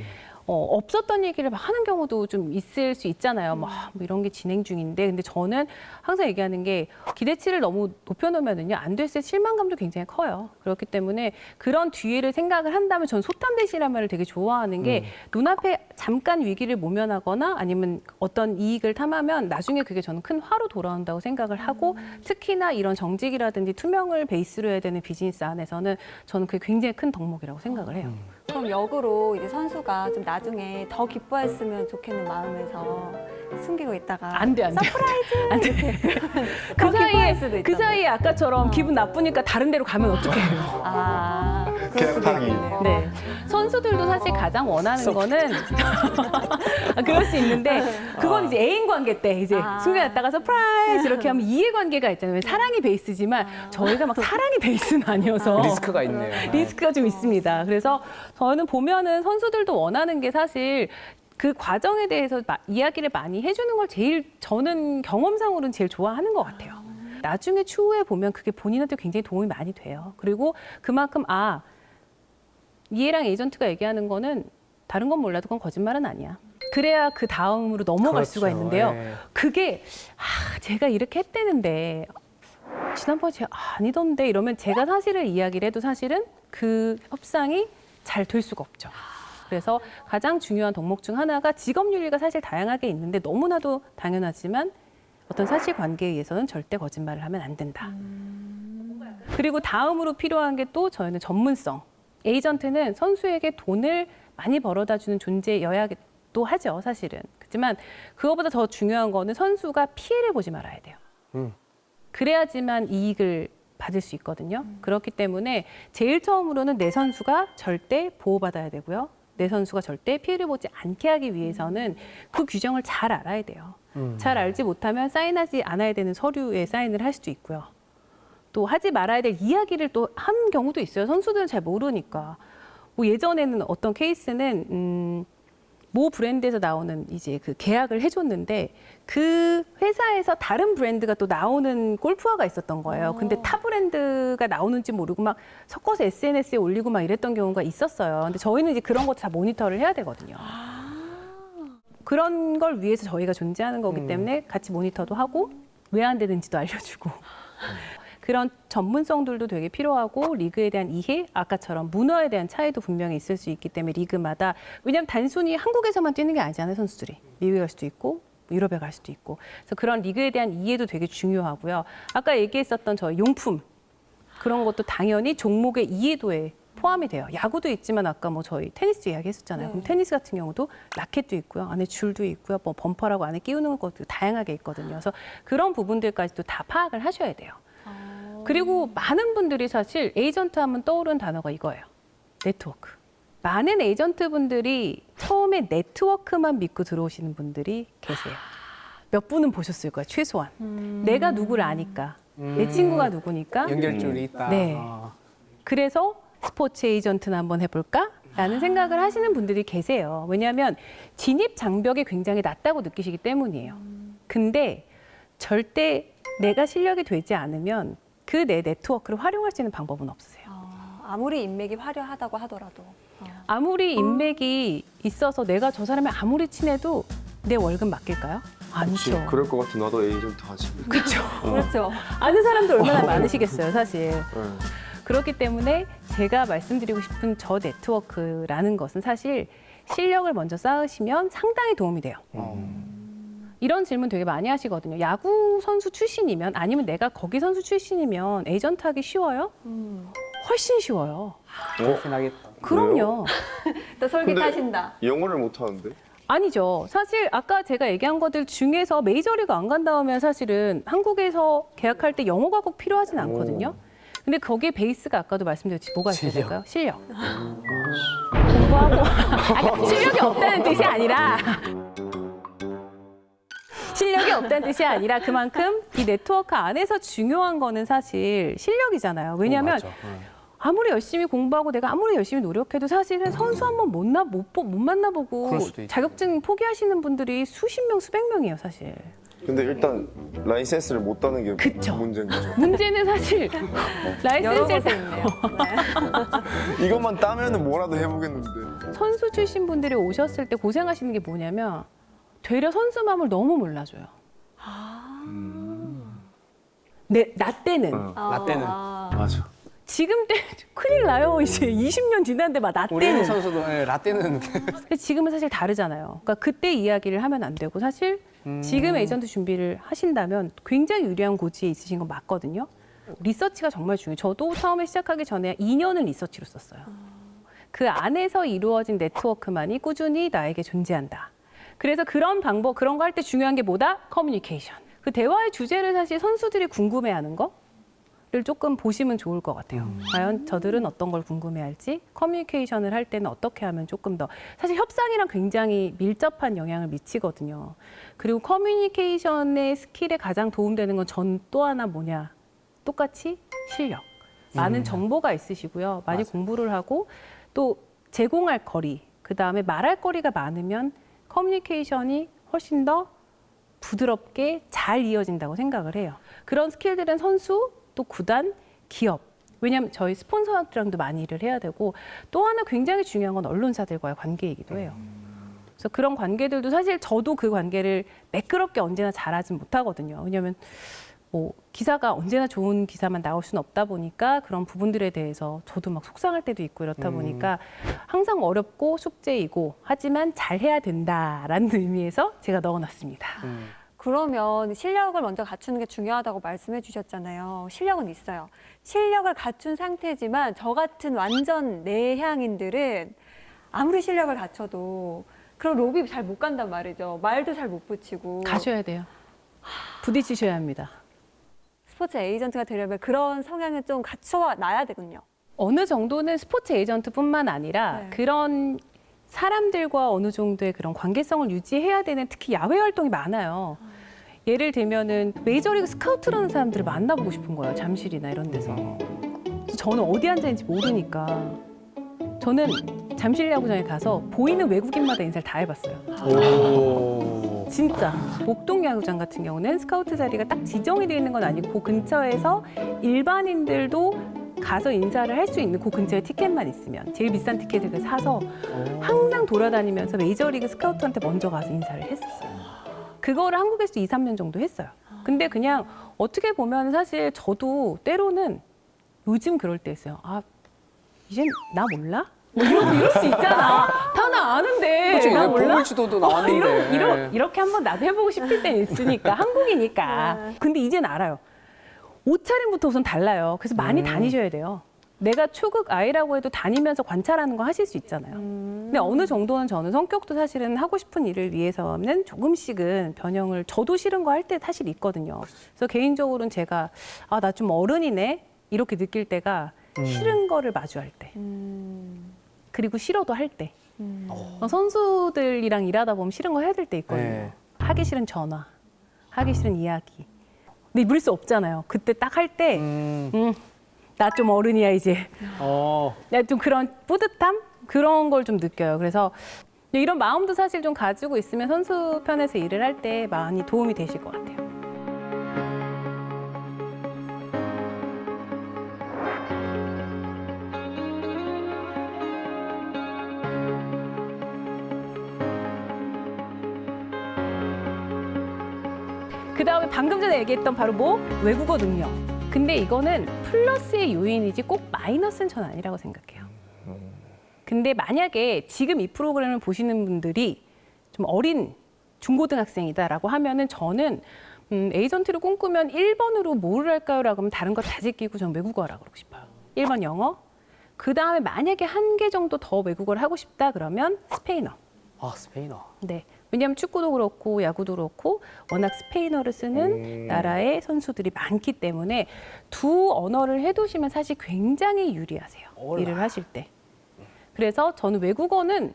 없었던 얘기를 막 하는 경우도 좀 있을 수 있잖아요. 뭐 이런 게 진행 중인데. 근데 저는 항상 얘기하는 게 기대치를 너무 높여놓으면은요, 안 됐을 때 실망감도 굉장히 커요. 그렇기 때문에 그런 뒤를 생각을 한다면 저는 소탐대시라는 되게 좋아하는 게 눈앞에 잠깐 위기를 모면하거나 아니면 어떤 이익을 탐하면 나중에 그게 저는 큰 화로 돌아온다고 생각을 하고 특히나 이런 정직이라든지 투명을 베이스로 해야 되는 비즈니스 안에서는 저는 그게 굉장히 큰 덕목이라고 생각을 해요. 그럼 역으로 이제 선수가 좀 나중에 더 기뻐했으면 좋겠는 마음에서 숨기고 있다가 안 돼, 안 돼. 서프라이즈 안 돼. 더 그 기뻐할 수도 사이에 있잖아요. 그 사이에 아까처럼 기분 나쁘니까 다른 데로 가면 어떡해요? 아, 그럴 수도 계약하기. 있겠네요. 네. 선수들도 사실 가장 원하는 거는 그럴 수 있는데 그건 이제 애인 관계 때 이제 아. 숨겨놨다가 서프라이즈 이렇게 하면 이해관계가 있잖아요. 사랑이 베이스지만 저희가 막 사랑이 베이스는 아니어서 리스크가 있네요. 리스크가 좀 있습니다. 그래서 저는 보면은 선수들도 원하는 게 사실 그 과정에 대해서 이야기를 많이 해주는 걸 제일 저는 경험상으로는 제일 좋아하는 것 같아요. 나중에 추후에 보면 그게 본인한테 굉장히 도움이 많이 돼요. 그리고 그만큼 이해랑 에이전트가 얘기하는 거는 다른 건 몰라도 그건 거짓말은 아니야. 그래야 그 다음으로 넘어갈 그렇죠. 수가 있는데요. 예. 그게 제가 이렇게 했대는데 지난번에 제가 아니던데 이러면 제가 사실을 이야기를 해도 사실은 그 협상이 잘 될 수가 없죠. 그래서 가장 중요한 덕목 중 하나가 직업윤리가 사실 다양하게 있는데 너무나도 당연하지만 어떤 사실관계에 의해서는 절대 거짓말을 하면 안 된다. 그리고 다음으로 필요한 게 또 저희는 전문성. 에이전트는 선수에게 돈을 많이 벌어다 주는 존재여야도 하죠, 사실은. 그렇지만 그거보다 더 중요한 거는 선수가 피해를 보지 말아야 돼요. 그래야지만 이익을 받을 수 있거든요. 그렇기 때문에 제일 처음으로는 내 선수가 절대 보호받아야 되고요. 내 선수가 절대 피해를 보지 않게 하기 위해서는 그 규정을 잘 알아야 돼요. 잘 알지 못하면 사인하지 않아야 되는 서류에 사인을 할 수도 있고요. 또 하지 말아야 될 이야기를 또 한 경우도 있어요. 선수들은 잘 모르니까. 뭐 예전에는 어떤 케이스는 모 브랜드에서 나오는 이제 그 계약을 해줬는데 그 회사에서 다른 브랜드가 또 나오는 골프화가 있었던 거예요. 근데 타 브랜드가 나오는지 모르고 막 섞어서 SNS에 올리고 막 이랬던 경우가 있었어요. 근데 저희는 이제 그런 것도 다 모니터를 해야 되거든요. 그런 걸 위해서 저희가 존재하는 거기 때문에 같이 모니터도 하고 왜 안 되는지도 알려주고 그런 전문성들도 되게 필요하고 리그에 대한 이해, 아까처럼 문화에 대한 차이도 분명히 있을 수 있기 때문에 리그마다 왜냐하면 단순히 한국에서만 뛰는 게 아니잖아요, 선수들이. 미국에 갈 수도 있고 유럽에 갈 수도 있고. 그래서 그런 리그에 대한 이해도 되게 중요하고요. 아까 얘기했었던 저 용품 그런 것도 당연히 종목의 이해도에 포함이 돼요. 야구도 있지만 아까 뭐 저희 테니스 이야기했었잖아요. 그럼 테니스 같은 경우도 라켓도 있고요, 안에 줄도 있고요, 뭐 범퍼라고 안에 끼우는 것도 다양하게 있거든요. 그래서 그런 부분들까지도 다 파악을 하셔야 돼요. 그리고 많은 분들이 사실 에이전트 하면 떠오르는 단어가 이거예요. 네트워크. 많은 에이전트 분들이 처음에 네트워크만 믿고 들어오시는 분들이 계세요. 몇 분은 보셨을 거예요, 최소한. 내가 누구를 아니까. 내 친구가 누구니까. 연결줄이 있다. 네. 그래서 스포츠 에이전트나 한번 해볼까? 라는 생각을 하시는 분들이 계세요. 왜냐하면 진입 장벽이 굉장히 낮다고 느끼시기 때문이에요. 근데 절대 내가 실력이 되지 않으면 그 내 네트워크를 활용할 수 있는 방법은 없으세요. 아무리 인맥이 화려하다고 하더라도. 아무리 인맥이 있어서 내가 저 사람이 아무리 친해도 내 월급 맡길까요? 않죠. 그럴 것 같은 나도 에이전트 하지. 그렇죠. 그렇죠. 아는 사람도 얼마나 많으시겠어요, 사실. 네. 그렇기 때문에 제가 말씀드리고 싶은 저 네트워크라는 것은 사실 실력을 먼저 쌓으시면 상당히 도움이 돼요. 이런 질문 되게 많이 하시거든요. 야구 선수 출신이면 아니면 내가 거기 선수 출신이면 에이전트 하기 쉬워요? 훨씬 쉬워요. 그렇긴 하겠다. 그럼요. 또 솔깃하신다. 영어를 못 하는데. 아니죠. 사실 아까 제가 얘기한 것들 중에서 메이저리그 안 간 다음에 사실은 한국에서 계약할 때 영어가 꼭 필요하진 않거든요. 근데 거기에 베이스가 아까도 말씀드렸지 뭐가 있어야 실력. 될까요? 실력. 공부하고 그러니까 실력이 없다는 뜻이 아니라 실력이 없다는 뜻이 아니라 그만큼 이 네트워크 안에서 중요한 거는 사실 실력이잖아요. 왜냐하면 맞아. 아무리 열심히 공부하고 내가 아무리 열심히 노력해도 사실은 선수 한 번 못 만나보고 그럴 수도 있죠. 자격증 포기하시는 분들이 수십 명, 수백 명이에요, 사실. 근데 일단 라이센스를 못 따는 게 그쵸. 문제인 거죠. 문제는 사실 여러 라이센스를 곳에 있네요. 네. 이것만 따면은 뭐라도 해보겠는데. 선수 출신 분들이 오셨을 때 고생하시는 게 뭐냐면 되려 선수 마음을 너무 몰라줘요. 나 때는. 라떼는. 맞아. 지금 때 큰일 나요. 이제 20년 지났는데 막 나 우리 때는. 선수도 라떼는 근데 지금은 사실 다르잖아요. 그러니까 그때 이야기를 하면 안 되고 사실 지금 에이전트 준비를 하신다면 굉장히 유리한 고지에 있으신 건 맞거든요. 리서치가 정말 중요해요. 저도 처음에 시작하기 전에 2년을 리서치로 썼어요. 그 안에서 이루어진 네트워크만이 꾸준히 나에게 존재한다. 그래서 그런 방법, 그런 거 할 때 중요한 게 뭐다? 커뮤니케이션. 그 대화의 주제를 사실 선수들이 궁금해하는 거를 조금 보시면 좋을 것 같아요. 과연 저들은 어떤 걸 궁금해할지, 커뮤니케이션을 할 때는 어떻게 하면 조금 더 사실 협상이랑 굉장히 밀접한 영향을 미치거든요. 그리고 커뮤니케이션의 스킬에 가장 도움되는 건 전 또 하나 뭐냐? 똑같이 실력. 많은 정보가 있으시고요. 많이 맞아요. 공부를 하고 또 제공할 거리, 그다음에 말할 거리가 많으면 커뮤니케이션이 훨씬 더 부드럽게 잘 이어진다고 생각을 해요. 그런 스킬들은 선수, 또 구단, 기업. 왜냐하면 저희 스폰서들랑도 많이 일을 해야 되고 또 하나 굉장히 중요한 건 언론사들과의 관계이기도 해요. 그래서 그런 관계들도 사실 저도 그 관계를 매끄럽게 언제나 잘하진 못하거든요. 왜냐하면 뭐 기사가 언제나 좋은 기사만 나올 수는 없다 보니까 그런 부분들에 대해서 저도 막 속상할 때도 있고 이렇다 보니까 항상 어렵고 숙제이고 하지만 잘해야 된다라는 의미에서 제가 넣어놨습니다. 그러면 실력을 먼저 갖추는 게 중요하다고 말씀해 주셨잖아요. 실력은 있어요. 실력을 갖춘 상태지만 저 같은 완전 내향인들은 아무리 실력을 갖춰도 그런 로비 잘 못 간단 말이죠. 말도 잘 못 붙이고. 가셔야 돼요. 부딪히셔야 합니다. 스포츠 에이전트가 되려면 그런 성향을 좀 갖춰놔야 되군요. 어느 정도는 스포츠 에이전트뿐만 아니라 네. 그런 사람들과 어느 정도의 그런 관계성을 유지해야 되는 특히 야외 활동이 많아요. 예를 들면은 메이저리그 스카우트라는 사람들을 만나보고 싶은 거예요. 잠실이나 이런 데서. 그래서 저는 어디 앉아 있는지 모르니까 저는 잠실 야구장에 가서 보이는 외국인마다 인사를 다 해봤어요. 오. 진짜 목동 야구장 같은 경우는 스카우트 자리가 딱 지정이 되어 있는 건 아니고 그 근처에서 일반인들도 가서 인사를 할 수 있는 그 근처에 티켓만 있으면 제일 비싼 티켓을 사서 항상 돌아다니면서 메이저리그 스카우트한테 먼저 가서 인사를 했었어요. 그거를 한국에서 2, 3년 정도 했어요. 근데 그냥 어떻게 보면 사실 저도 때로는 요즘 그럴 때 있어요. 아, 이젠 나 몰라? 뭐 이럴 수 있잖아. 다 나 아는데 그렇죠. 나 이제 몰라? 보물지도도 나왔는데. 이렇게 한번 나도 해보고 싶을 때는 있으니까 한국이니까. 근데 이제는 알아요. 옷차림부터 우선 달라요. 그래서 많이 다니셔야 돼요. 내가 초극 아이라고 해도 다니면서 관찰하는 거 하실 수 있잖아요. 근데 어느 정도는 저는 성격도 사실은 하고 싶은 일을 위해서는 조금씩은 변형을 저도 싫은 거 할 때 사실 있거든요. 그래서 개인적으로는 제가 아, 나 좀 어른이네 이렇게 느낄 때가 싫은 거를 마주할 때. 그리고 싫어도 할 때. 선수들이랑 일하다 보면 싫은 거 해야 될 때 있거든요. 네. 하기 싫은 전화, 하기 싫은 이야기. 근데 입을 수 없잖아요. 그때 딱 할 때, 나 좀 어른이야 이제. 내가 좀 그런 뿌듯함? 그런 걸 좀 느껴요. 그래서 이런 마음도 사실 좀 가지고 있으면 선수 편에서 일을 할 때 많이 도움이 되실 것 같아요. 그 다음에 방금 전에 얘기했던 바로 뭐? 외국어 능력. 근데 이거는 플러스의 요인이지 꼭 마이너스는 전 아니라고 생각해요. 근데 만약에 지금 이 프로그램을 보시는 분들이 좀 어린 중고등학생이다라고 하면은 저는 에이전트를 꿈꾸면 1번으로 뭐를 할까요? 라고 하면 다른 거 다 제끼고 전 외국어 하라고 그러고 싶어요. 1번 영어. 그 다음에 만약에 한 개 정도 더 외국어를 하고 싶다 그러면 스페인어. 아, 스페인어. 네. 왜냐하면 축구도 그렇고 야구도 그렇고 워낙 스페인어를 쓰는 나라의 선수들이 많기 때문에 두 언어를 해두시면 사실 굉장히 유리하세요. 일을 하실 때. 그래서 저는 외국어는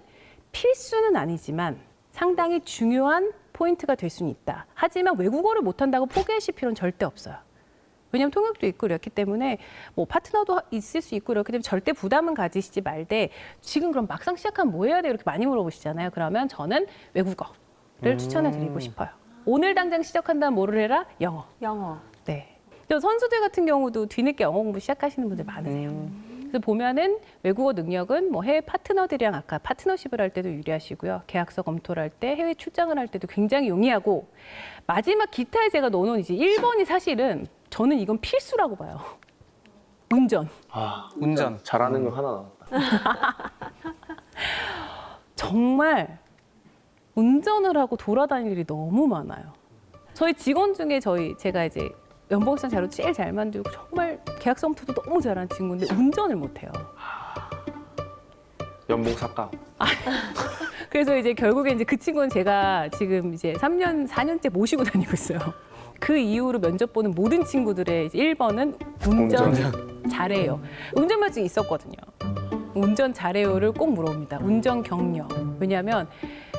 필수는 아니지만 상당히 중요한 포인트가 될 수는 있다. 하지만 외국어를 못한다고 포기하실 필요는 절대 없어요. 왜냐하면 통역도 있고 이렇기 때문에 뭐 파트너도 있을 수 있고 이렇기 때문에 절대 부담은 가지시지 말되 지금 그럼 막상 시작하면 뭐 해야 돼요? 이렇게 많이 물어보시잖아요. 그러면 저는 외국어를 추천해 드리고 싶어요. 오늘 당장 시작한다면 뭐를 해라? 영어. 영어. 네. 또 선수들 같은 경우도 뒤늦게 영어 공부 시작하시는 분들 많으세요. 그래서 보면은 외국어 능력은 뭐 해외 파트너들이랑 아까 파트너십을 할 때도 유리하시고요. 계약서 검토를 할 때 해외 출장을 할 때도 굉장히 용이하고 마지막 기타에 제가 넣어놓은 이제 1번이 사실은 저는 이건 필수라고 봐요. 운전. 운전. 잘하는 거 하나 나왔다. 정말 운전을 하고 돌아다닐 일이 너무 많아요. 저희 직원 중에 제가 이제 연봉상 자료 제일 잘 만들고 정말 계약서 검토도 너무 잘하는 친구인데 운전을 못해요. 연봉 삭감. 그래서 이제 결국에 이제 그 친구는 제가 지금 이제 3년, 4년째 모시고 다니고 있어요. 그 이후로 면접 보는 모든 친구들의 이제 1번은 운전 잘해요. 운전면허증이 있었거든요. 운전 잘해요를 꼭 물어봅니다. 운전 경력. 왜냐하면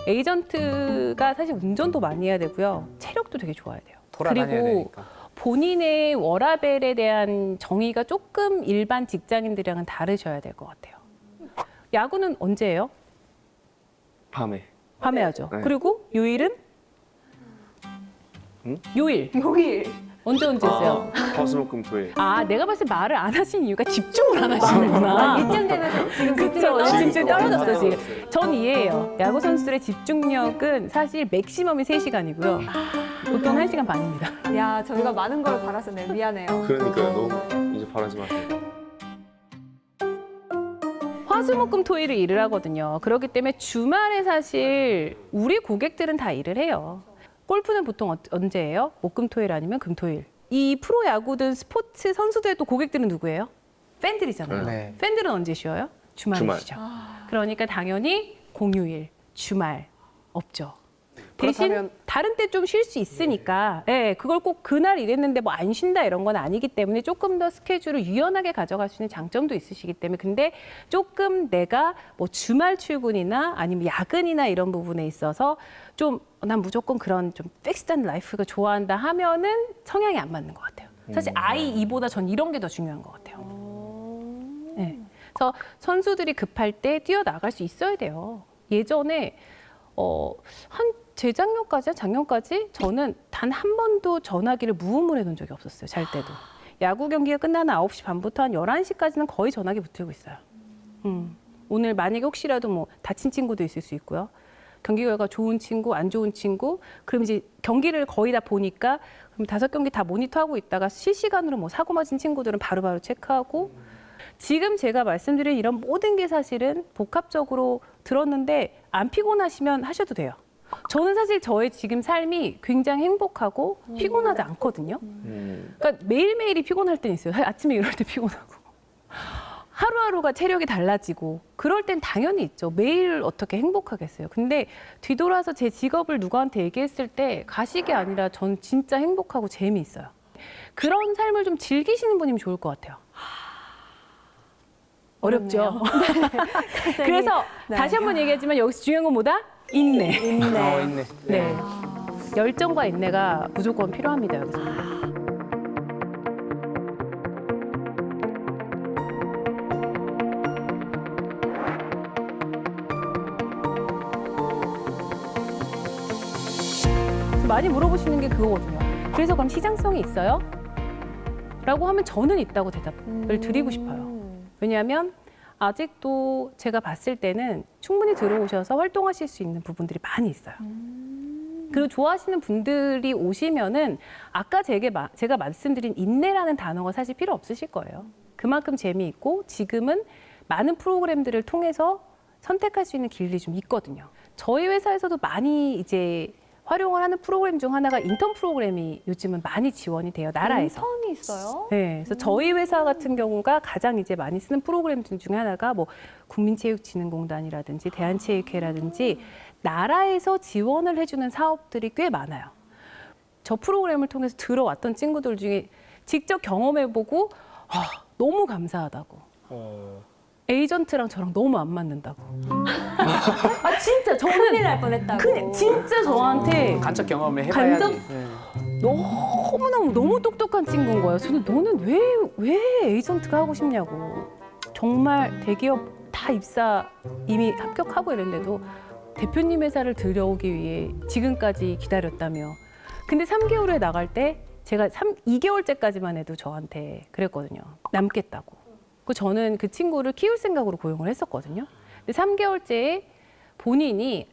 에이전트가 사실 운전도 많이 해야 되고요. 체력도 되게 좋아야 돼요. 돌아다녀야 그리고 되니까. 본인의 워라밸에 대한 정의가 조금 일반 직장인들이랑은 다르셔야 될 것 같아요. 야구는 언제 해요? 밤에. 밤에 하죠. 네. 그리고 요일은? 응? 요일. 여기 언제 하세요? 화수목금토일. 아, 내가 봤을 때 말을 안 하신 이유가 집중을 안 하시는구나. 이쯤 되면 지금 그쵸, 집중 떨어졌어, 떨어졌어요. 지금. 전 이해해요. 야구 선수들의 집중력은 사실 맥시멈이 3시간이고요. 보통 1시간 반입니다. 야, 저희가 많은 걸 바랐었네요. 미안해요. 그러니까요. 너무 이제 바라지 마세요. 화수목금토일을 일을 하거든요. 그렇기 때문에 주말에 사실 우리 고객들은 다 일을 해요. 골프는 보통 언제 해요? 목금토일 아니면 금토일. 이 프로야구든 스포츠 선수들의 또 고객들은 누구예요? 팬들이잖아요. 네. 팬들은 언제 쉬어요? 주말에 주말. 쉬죠. 그러니까 당연히 공휴일, 주말 없죠. 대신 그렇다면- 다른 때 좀 쉴 수 있으니까 그걸 꼭 그날 일했는데 뭐 안 쉰다 이런 건 아니기 때문에 조금 더 스케줄을 유연하게 가져갈 수 있는 장점도 있으시기 때문에 근데 조금 내가 뭐 주말 출근이나 아니면 야근이나 이런 부분에 있어서 좀 난 무조건 그런 좀 픽스한 라이프가 좋아한다 하면은 성향이 안 맞는 것 같아요. 사실 이보다 전 이런 게 더 중요한 것 같아요. 네. 그래서 선수들이 급할 때 뛰어나갈 수 있어야 돼요. 예전에 한 재작년까지, 작년까지 저는 단 한 번도 전화기를 무음을 해놓은 적이 없었어요. 잘 때도. 야구 경기가 끝나는 9시 반부터 한 11시까지는 거의 전화기 붙들고 있어요. 오늘 만약에 혹시라도 뭐 다친 친구도 있을 수 있고요. 경기 결과 좋은 친구, 안 좋은 친구. 그럼 이제 경기를 거의 다 보니까 그럼 5경기 다 모니터하고 있다가 실시간으로 뭐 사고 맞은 친구들은 바로바로 체크하고 지금 제가 말씀드린 이런 모든 게 사실은 복합적으로 들었는데 안 피곤하시면 하셔도 돼요. 저는 사실 저의 지금 삶이 굉장히 행복하고 피곤하지 않거든요. 그러니까 매일매일이 피곤할 때는 있어요. 아침에 일어날 때 피곤하고. 하루하루가 체력이 달라지고 그럴 땐 당연히 있죠. 매일 어떻게 행복하겠어요. 근데 뒤돌아서 제 직업을 누구한테 얘기했을 때 가식이 아니라 전 진짜 행복하고 재미있어요. 그런 삶을 좀 즐기시는 분이면 좋을 것 같아요. 어렵죠. 그래서 네. 다시 한번 얘기하지만 여기서 중요한 건 뭐다? 인내. 있네. 있네. 네. 열정과 인내가 무조건 필요합니다, 여기서. 많이 물어보시는 게 그거거든요. 그래서 그럼 시장성이 있어요? 라고 하면 저는 있다고 대답을 드리고 싶어요. 왜냐하면 아직도 제가 봤을 때는 충분히 들어오셔서 활동하실 수 있는 부분들이 많이 있어요. 그리고 좋아하시는 분들이 오시면은 아까 제가 말씀드린 인내라는 단어가 사실 필요 없으실 거예요. 그만큼 재미있고 지금은 많은 프로그램들을 통해서 선택할 수 있는 길이 좀 있거든요. 저희 회사에서도 많이 이제 활용을 하는 프로그램 중 하나가 인턴 프로그램이 요즘은 많이 지원이 돼요, 나라에서. 인턴이 있어요? 네, 그래서 저희 회사 같은 경우가 가장 이제 많이 쓰는 프로그램 중에 하나가 뭐 국민체육진흥공단이라든지 대한체육회라든지 나라에서 지원을 해주는 사업들이 꽤 많아요. 저 프로그램을 통해서 들어왔던 친구들 중에 직접 경험해보고 너무 감사하다고. 에이전트랑 저랑 너무 안 맞는다고. 아 진짜 큰일 날 저는 뻔했다고. 그냥 진짜 저한테 간접 경험을 해봐야지. 간접? 너무 똑똑한 친구인 거예요. 저는 너는 왜 에이전트가 하고 싶냐고. 정말 대기업 다 입사 이미 합격하고 이랬는데도 대표님 회사를 들여오기 위해 지금까지 기다렸다며. 근데 3개월 후에 나갈 때 제가 2개월째까지만 해도 저한테 그랬거든요. 남겠다고. 그 저는 그 친구를 키울 생각으로 고용을 했었거든요. 근데 3개월째에 본인이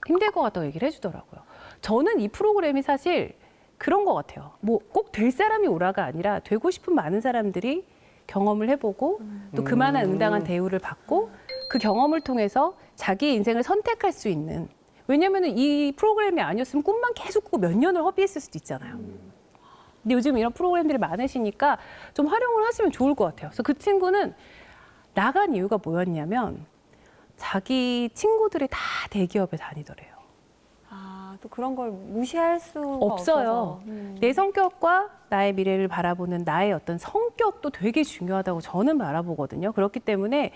힘들 것 같다고 얘기를 해주더라고요. 저는 이 프로그램이 사실 그런 것 같아요. 뭐 꼭 될 사람이 오라가 아니라 되고 싶은 많은 사람들이 경험을 해보고 또 그만한 응당한 대우를 받고 그 경험을 통해서 자기의 인생을 선택할 수 있는. 왜냐하면 이 프로그램이 아니었으면 꿈만 계속 꾸고 몇 년을 허비했을 수도 있잖아요. 근데 요즘 이런 프로그램들이 많으시니까 좀 활용을 하시면 좋을 것 같아요. 그래서 그 친구는 나간 이유가 뭐였냐면 자기 친구들이 다 대기업에 다니더래요. 아, 또 그런 걸 무시할 수가 없어요. 없어서. 내 성격과 나의 미래를 바라보는 나의 어떤 성격도 되게 중요하다고 저는 바라보거든요. 그렇기 때문에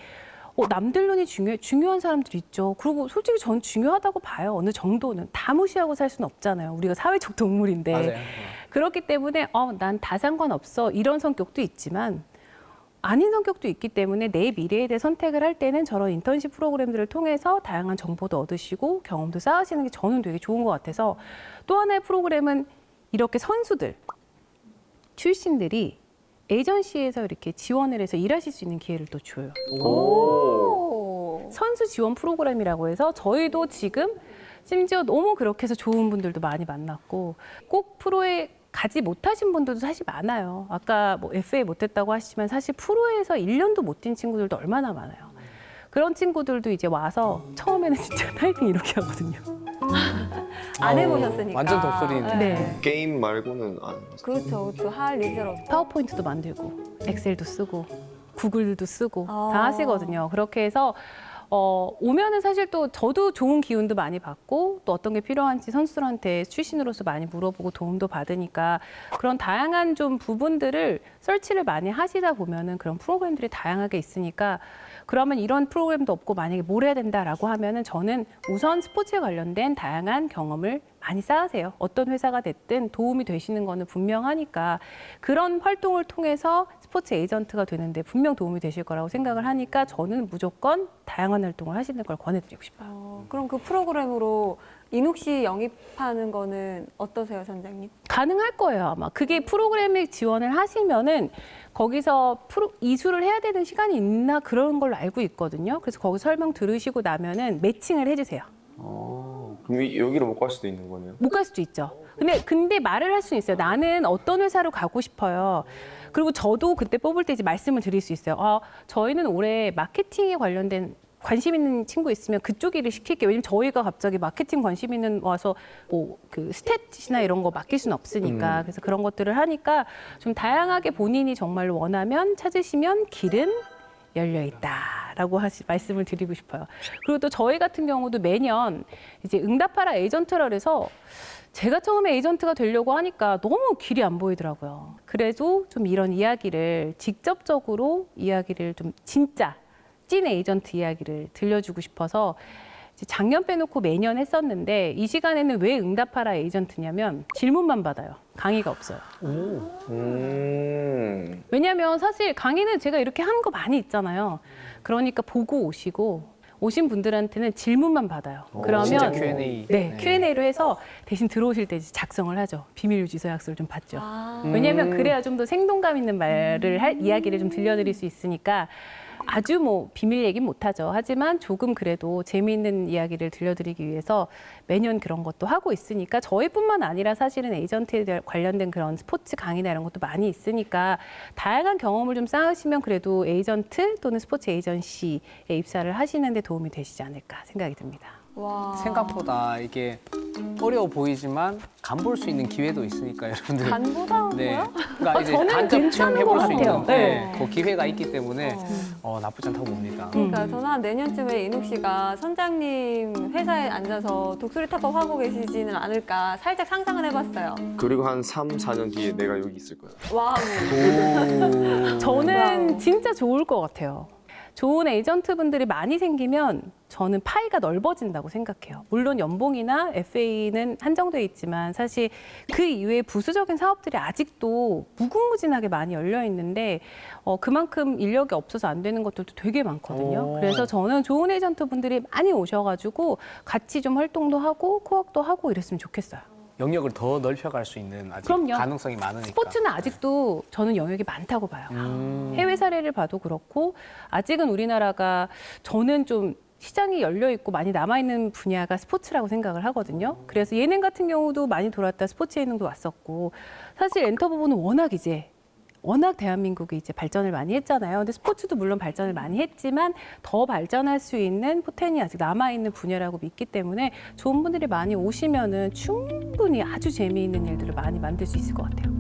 남들 눈이 중요한 사람들 있죠. 그리고 솔직히 전 중요하다고 봐요. 어느 정도는. 다 무시하고 살 수는 없잖아요. 우리가 사회적 동물인데. 맞아요. 그렇기 때문에 난 다 상관없어. 이런 성격도 있지만 아닌 성격도 있기 때문에 내 미래에 대해 선택을 할 때는 저런 인턴십 프로그램들을 통해서 다양한 정보도 얻으시고 경험도 쌓으시는 게 저는 되게 좋은 것 같아서 또 하나의 프로그램은 이렇게 선수들, 출신들이 에이전시에서 이렇게 지원을 해서 일하실 수 있는 기회를 또 줘요. 오. 선수 지원 프로그램이라고 해서 저희도 지금 심지어 너무 그렇게 해서 좋은 분들도 많이 만났고 꼭 프로에 가지 못하신 분들도 사실 많아요. 아까 뭐 FA 못했다고 하시지만 사실 프로에서 1년도 못 뛴 친구들도 얼마나 많아요. 그런 친구들도 이제 와서 처음에는 진짜 타이핑 이렇게 하거든요. 안 해보셨으니까. 완전 독수리네. 네. 게임 말고는 안. 그렇죠. 또 할 일들 없고. 파워포인트도 만들고 엑셀도 쓰고 구글도 쓰고 아. 다 하시거든요. 그렇게 해서 오면은 사실 또 저도 좋은 기운도 많이 받고 또 어떤 게 필요한지 선수들한테 출신으로서 많이 물어보고 도움도 받으니까 그런 다양한 좀 부분들을 서치를 많이 하시다 보면은 그런 프로그램들이 다양하게 있으니까 그러면 이런 프로그램도 없고 만약에 뭘 해야 된다라고 하면은 저는 우선 스포츠에 관련된 다양한 경험을 많이 쌓으세요. 어떤 회사가 됐든 도움이 되시는 거는 분명하니까 그런 활동을 통해서 스포츠 에이전트가 되는데 분명 도움이 되실 거라고 생각을 하니까 저는 무조건 다양한 활동을 하시는 걸 권해드리고 싶어요. 그럼 그 프로그램으로 인욱 씨 영입하는 거는 어떠세요, 선장님? 가능할 거예요, 아마. 그게 프로그램에 지원을 하시면은 거기서 이수를 해야 되는 시간이 있나 그런 걸로 알고 있거든요. 그래서 거기 설명 들으시고 나면은 매칭을 해주세요. 그럼 여기로 못 갈 수도 있는 거네요. 못 갈 수도 있죠. 근데 말을 할 수는 있어요. 나는 어떤 회사로 가고 싶어요. 그리고 저도 그때 뽑을 때 이제 말씀을 드릴 수 있어요. 저희는 올해 마케팅에 관련된 관심 있는 친구 있으면 그쪽 일을 시킬게요. 왜냐면 저희가 갑자기 마케팅 관심 있는 와서 뭐 그 스탯이나 이런 거 맡길 수는 없으니까. 그래서 그런 것들을 하니까 좀 다양하게 본인이 정말로 원하면 찾으시면 길은 열려 있다라고 말씀을 드리고 싶어요. 그리고 또 저희 같은 경우도 매년 이제 응답하라 에이전트라 그래서 제가 처음에 에이전트가 되려고 하니까 너무 길이 안 보이더라고요. 그래도 좀 이런 이야기를 직접적으로 이야기를 좀 진짜 찐 에이전트 이야기를 들려주고 싶어서 이제 작년 빼놓고 매년 했었는데 이 시간에는 왜 응답하라 에이전트냐면 질문만 받아요. 강의가 없어요. 왜냐하면 사실 강의는 제가 이렇게 하는 거 많이 있잖아요. 그러니까 보고 오신 분들한테는 질문만 받아요. 그러면 진짜 Q&A. 네, Q&A로 해서 대신 들어오실 때 이제 작성을 하죠. 비밀 유지 서약서를 좀 받죠. 왜냐하면 그래야 좀 더 생동감 있는 말을 이야기를 좀 들려드릴 수 있으니까 아주 뭐 비밀 얘기는 못하죠. 하지만 조금 그래도 재미있는 이야기를 들려드리기 위해서 매년 그런 것도 하고 있으니까 저희뿐만 아니라 사실은 에이전트에 관련된 그런 스포츠 강의나 이런 것도 많이 있으니까 다양한 경험을 좀 쌓으시면 그래도 에이전트 또는 스포츠 에이전시에 입사를 하시는 데 도움이 되시지 않을까 생각이 듭니다. 와. 생각보다 이게 어려워 보이지만 간 볼 수 있는 기회도 있으니까 여러분들. 간보다 네. 거야? 그러니까 이제 저는 간접 괜찮은 체험해볼 것 수 같아요. 있는 네. 그 기회가 있기 때문에 나쁘지 않다고 봅니다. 그러니까 저는 한 내년쯤에 인욱 씨가 선장님 회사에 앉아서 독수리 탑법 하고 계시지는 않을까 살짝 상상은 해봤어요. 그리고 한 3, 4년 뒤에 내가 여기 있을 거야. 와우. 저는 와우. 진짜 좋을 것 같아요. 좋은 에이전트 분들이 많이 생기면 저는 파이가 넓어진다고 생각해요. 물론 연봉이나 FA는 한정돼 있지만 사실 그 이외에 부수적인 사업들이 아직도 무궁무진하게 많이 열려 있는데 그만큼 인력이 없어서 안 되는 것들도 되게 많거든요. 그래서 저는 좋은 에이전트 분들이 많이 오셔가지고 같이 좀 활동도 하고 코업도 하고 이랬으면 좋겠어요. 영역을 더 넓혀갈 수 있는 아직 그럼요. 가능성이 많으니까. 스포츠는 아직도 저는 영역이 많다고 봐요. 해외 사례를 봐도 그렇고 아직은 우리나라가 저는 좀 시장이 열려 있고 많이 남아 있는 분야가 스포츠라고 생각을 하거든요. 그래서 예능 같은 경우도 많이 돌았다 스포츠 예능도 왔었고 사실 엔터 부분은 워낙 대한민국이 이제 발전을 많이 했잖아요. 근데 스포츠도 물론 발전을 많이 했지만 더 발전할 수 있는 포텐이 아직 남아 있는 분야라고 믿기 때문에 좋은 분들이 많이 오시면은 충분히 아주 재미있는 일들을 많이 만들 수 있을 것 같아요.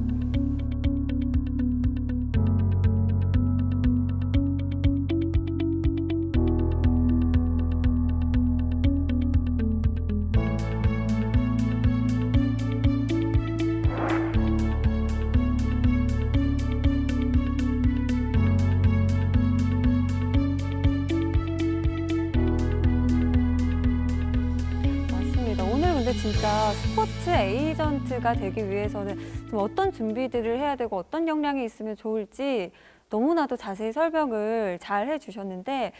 근데 진짜 스포츠 에이전트가 되기 위해서는 좀 어떤 준비들을 해야 되고 어떤 역량이 있으면 좋을지 너무나도 자세히 설명을 잘 해주셨는데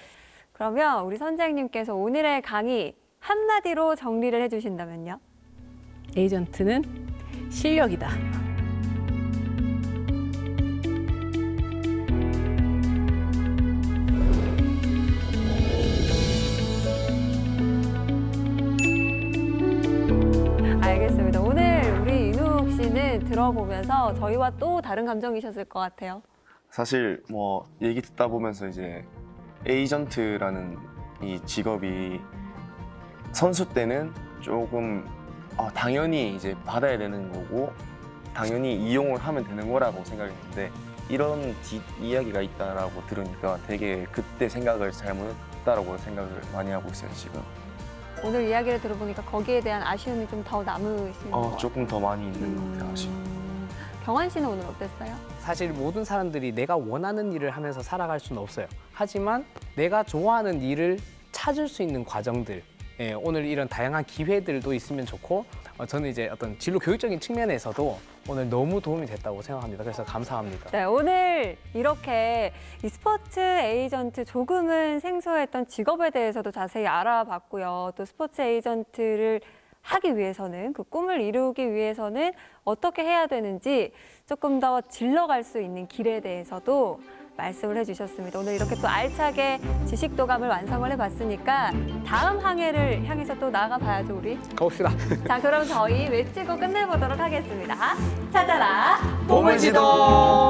그러면 우리 선생님께서 오늘의 강의 한마디로 정리를 해주신다면요? 에이전트는 실력이다. 알겠습니다. 오늘 우리 윤욱 씨는 들어보면서 저희와 또 다른 감정이셨을 것 같아요. 사실 뭐 얘기 듣다 보면서 이제 에이전트라는 이 직업이 선수 때는 조금 당연히 이제 받아야 되는 거고 당연히 이용을 하면 되는 거라고 생각했는데 이런 뒷이야기가 있다라고 들으니까 되게 그때 생각을 잘못했다라고 생각을 많이 하고 있어요 지금. 오늘 이야기를 들어보니까 거기에 대한 아쉬움이 좀 더 남으신 것 같아요. 조금 더 많이 있는 것 같아요 아쉬움. 경환 씨는 오늘 어땠어요? 사실 모든 사람들이 내가 원하는 일을 하면서 살아갈 수는 없어요. 하지만 내가 좋아하는 일을 찾을 수 있는 과정들, 오늘 이런 다양한 기회들도 있으면 좋고 저는 이제 어떤 진로 교육적인 측면에서도 오늘 너무 도움이 됐다고 생각합니다. 그래서 감사합니다. 네, 오늘 이렇게 이 스포츠 에이전트 조금은 생소했던 직업에 대해서도 자세히 알아봤고요. 또 스포츠 에이전트를 하기 위해서는 그 꿈을 이루기 위해서는 어떻게 해야 되는지 조금 더 질러갈 수 있는 길에 대해서도 말씀을 해주셨습니다. 오늘 이렇게 또 알차게 지식도감을 완성을 해봤으니까 다음 항해를 향해서 또 나아가봐야죠, 우리. 가봅시다. 자, 그럼 저희 외치고 끝내보도록 하겠습니다. 찾아라. 보물지도!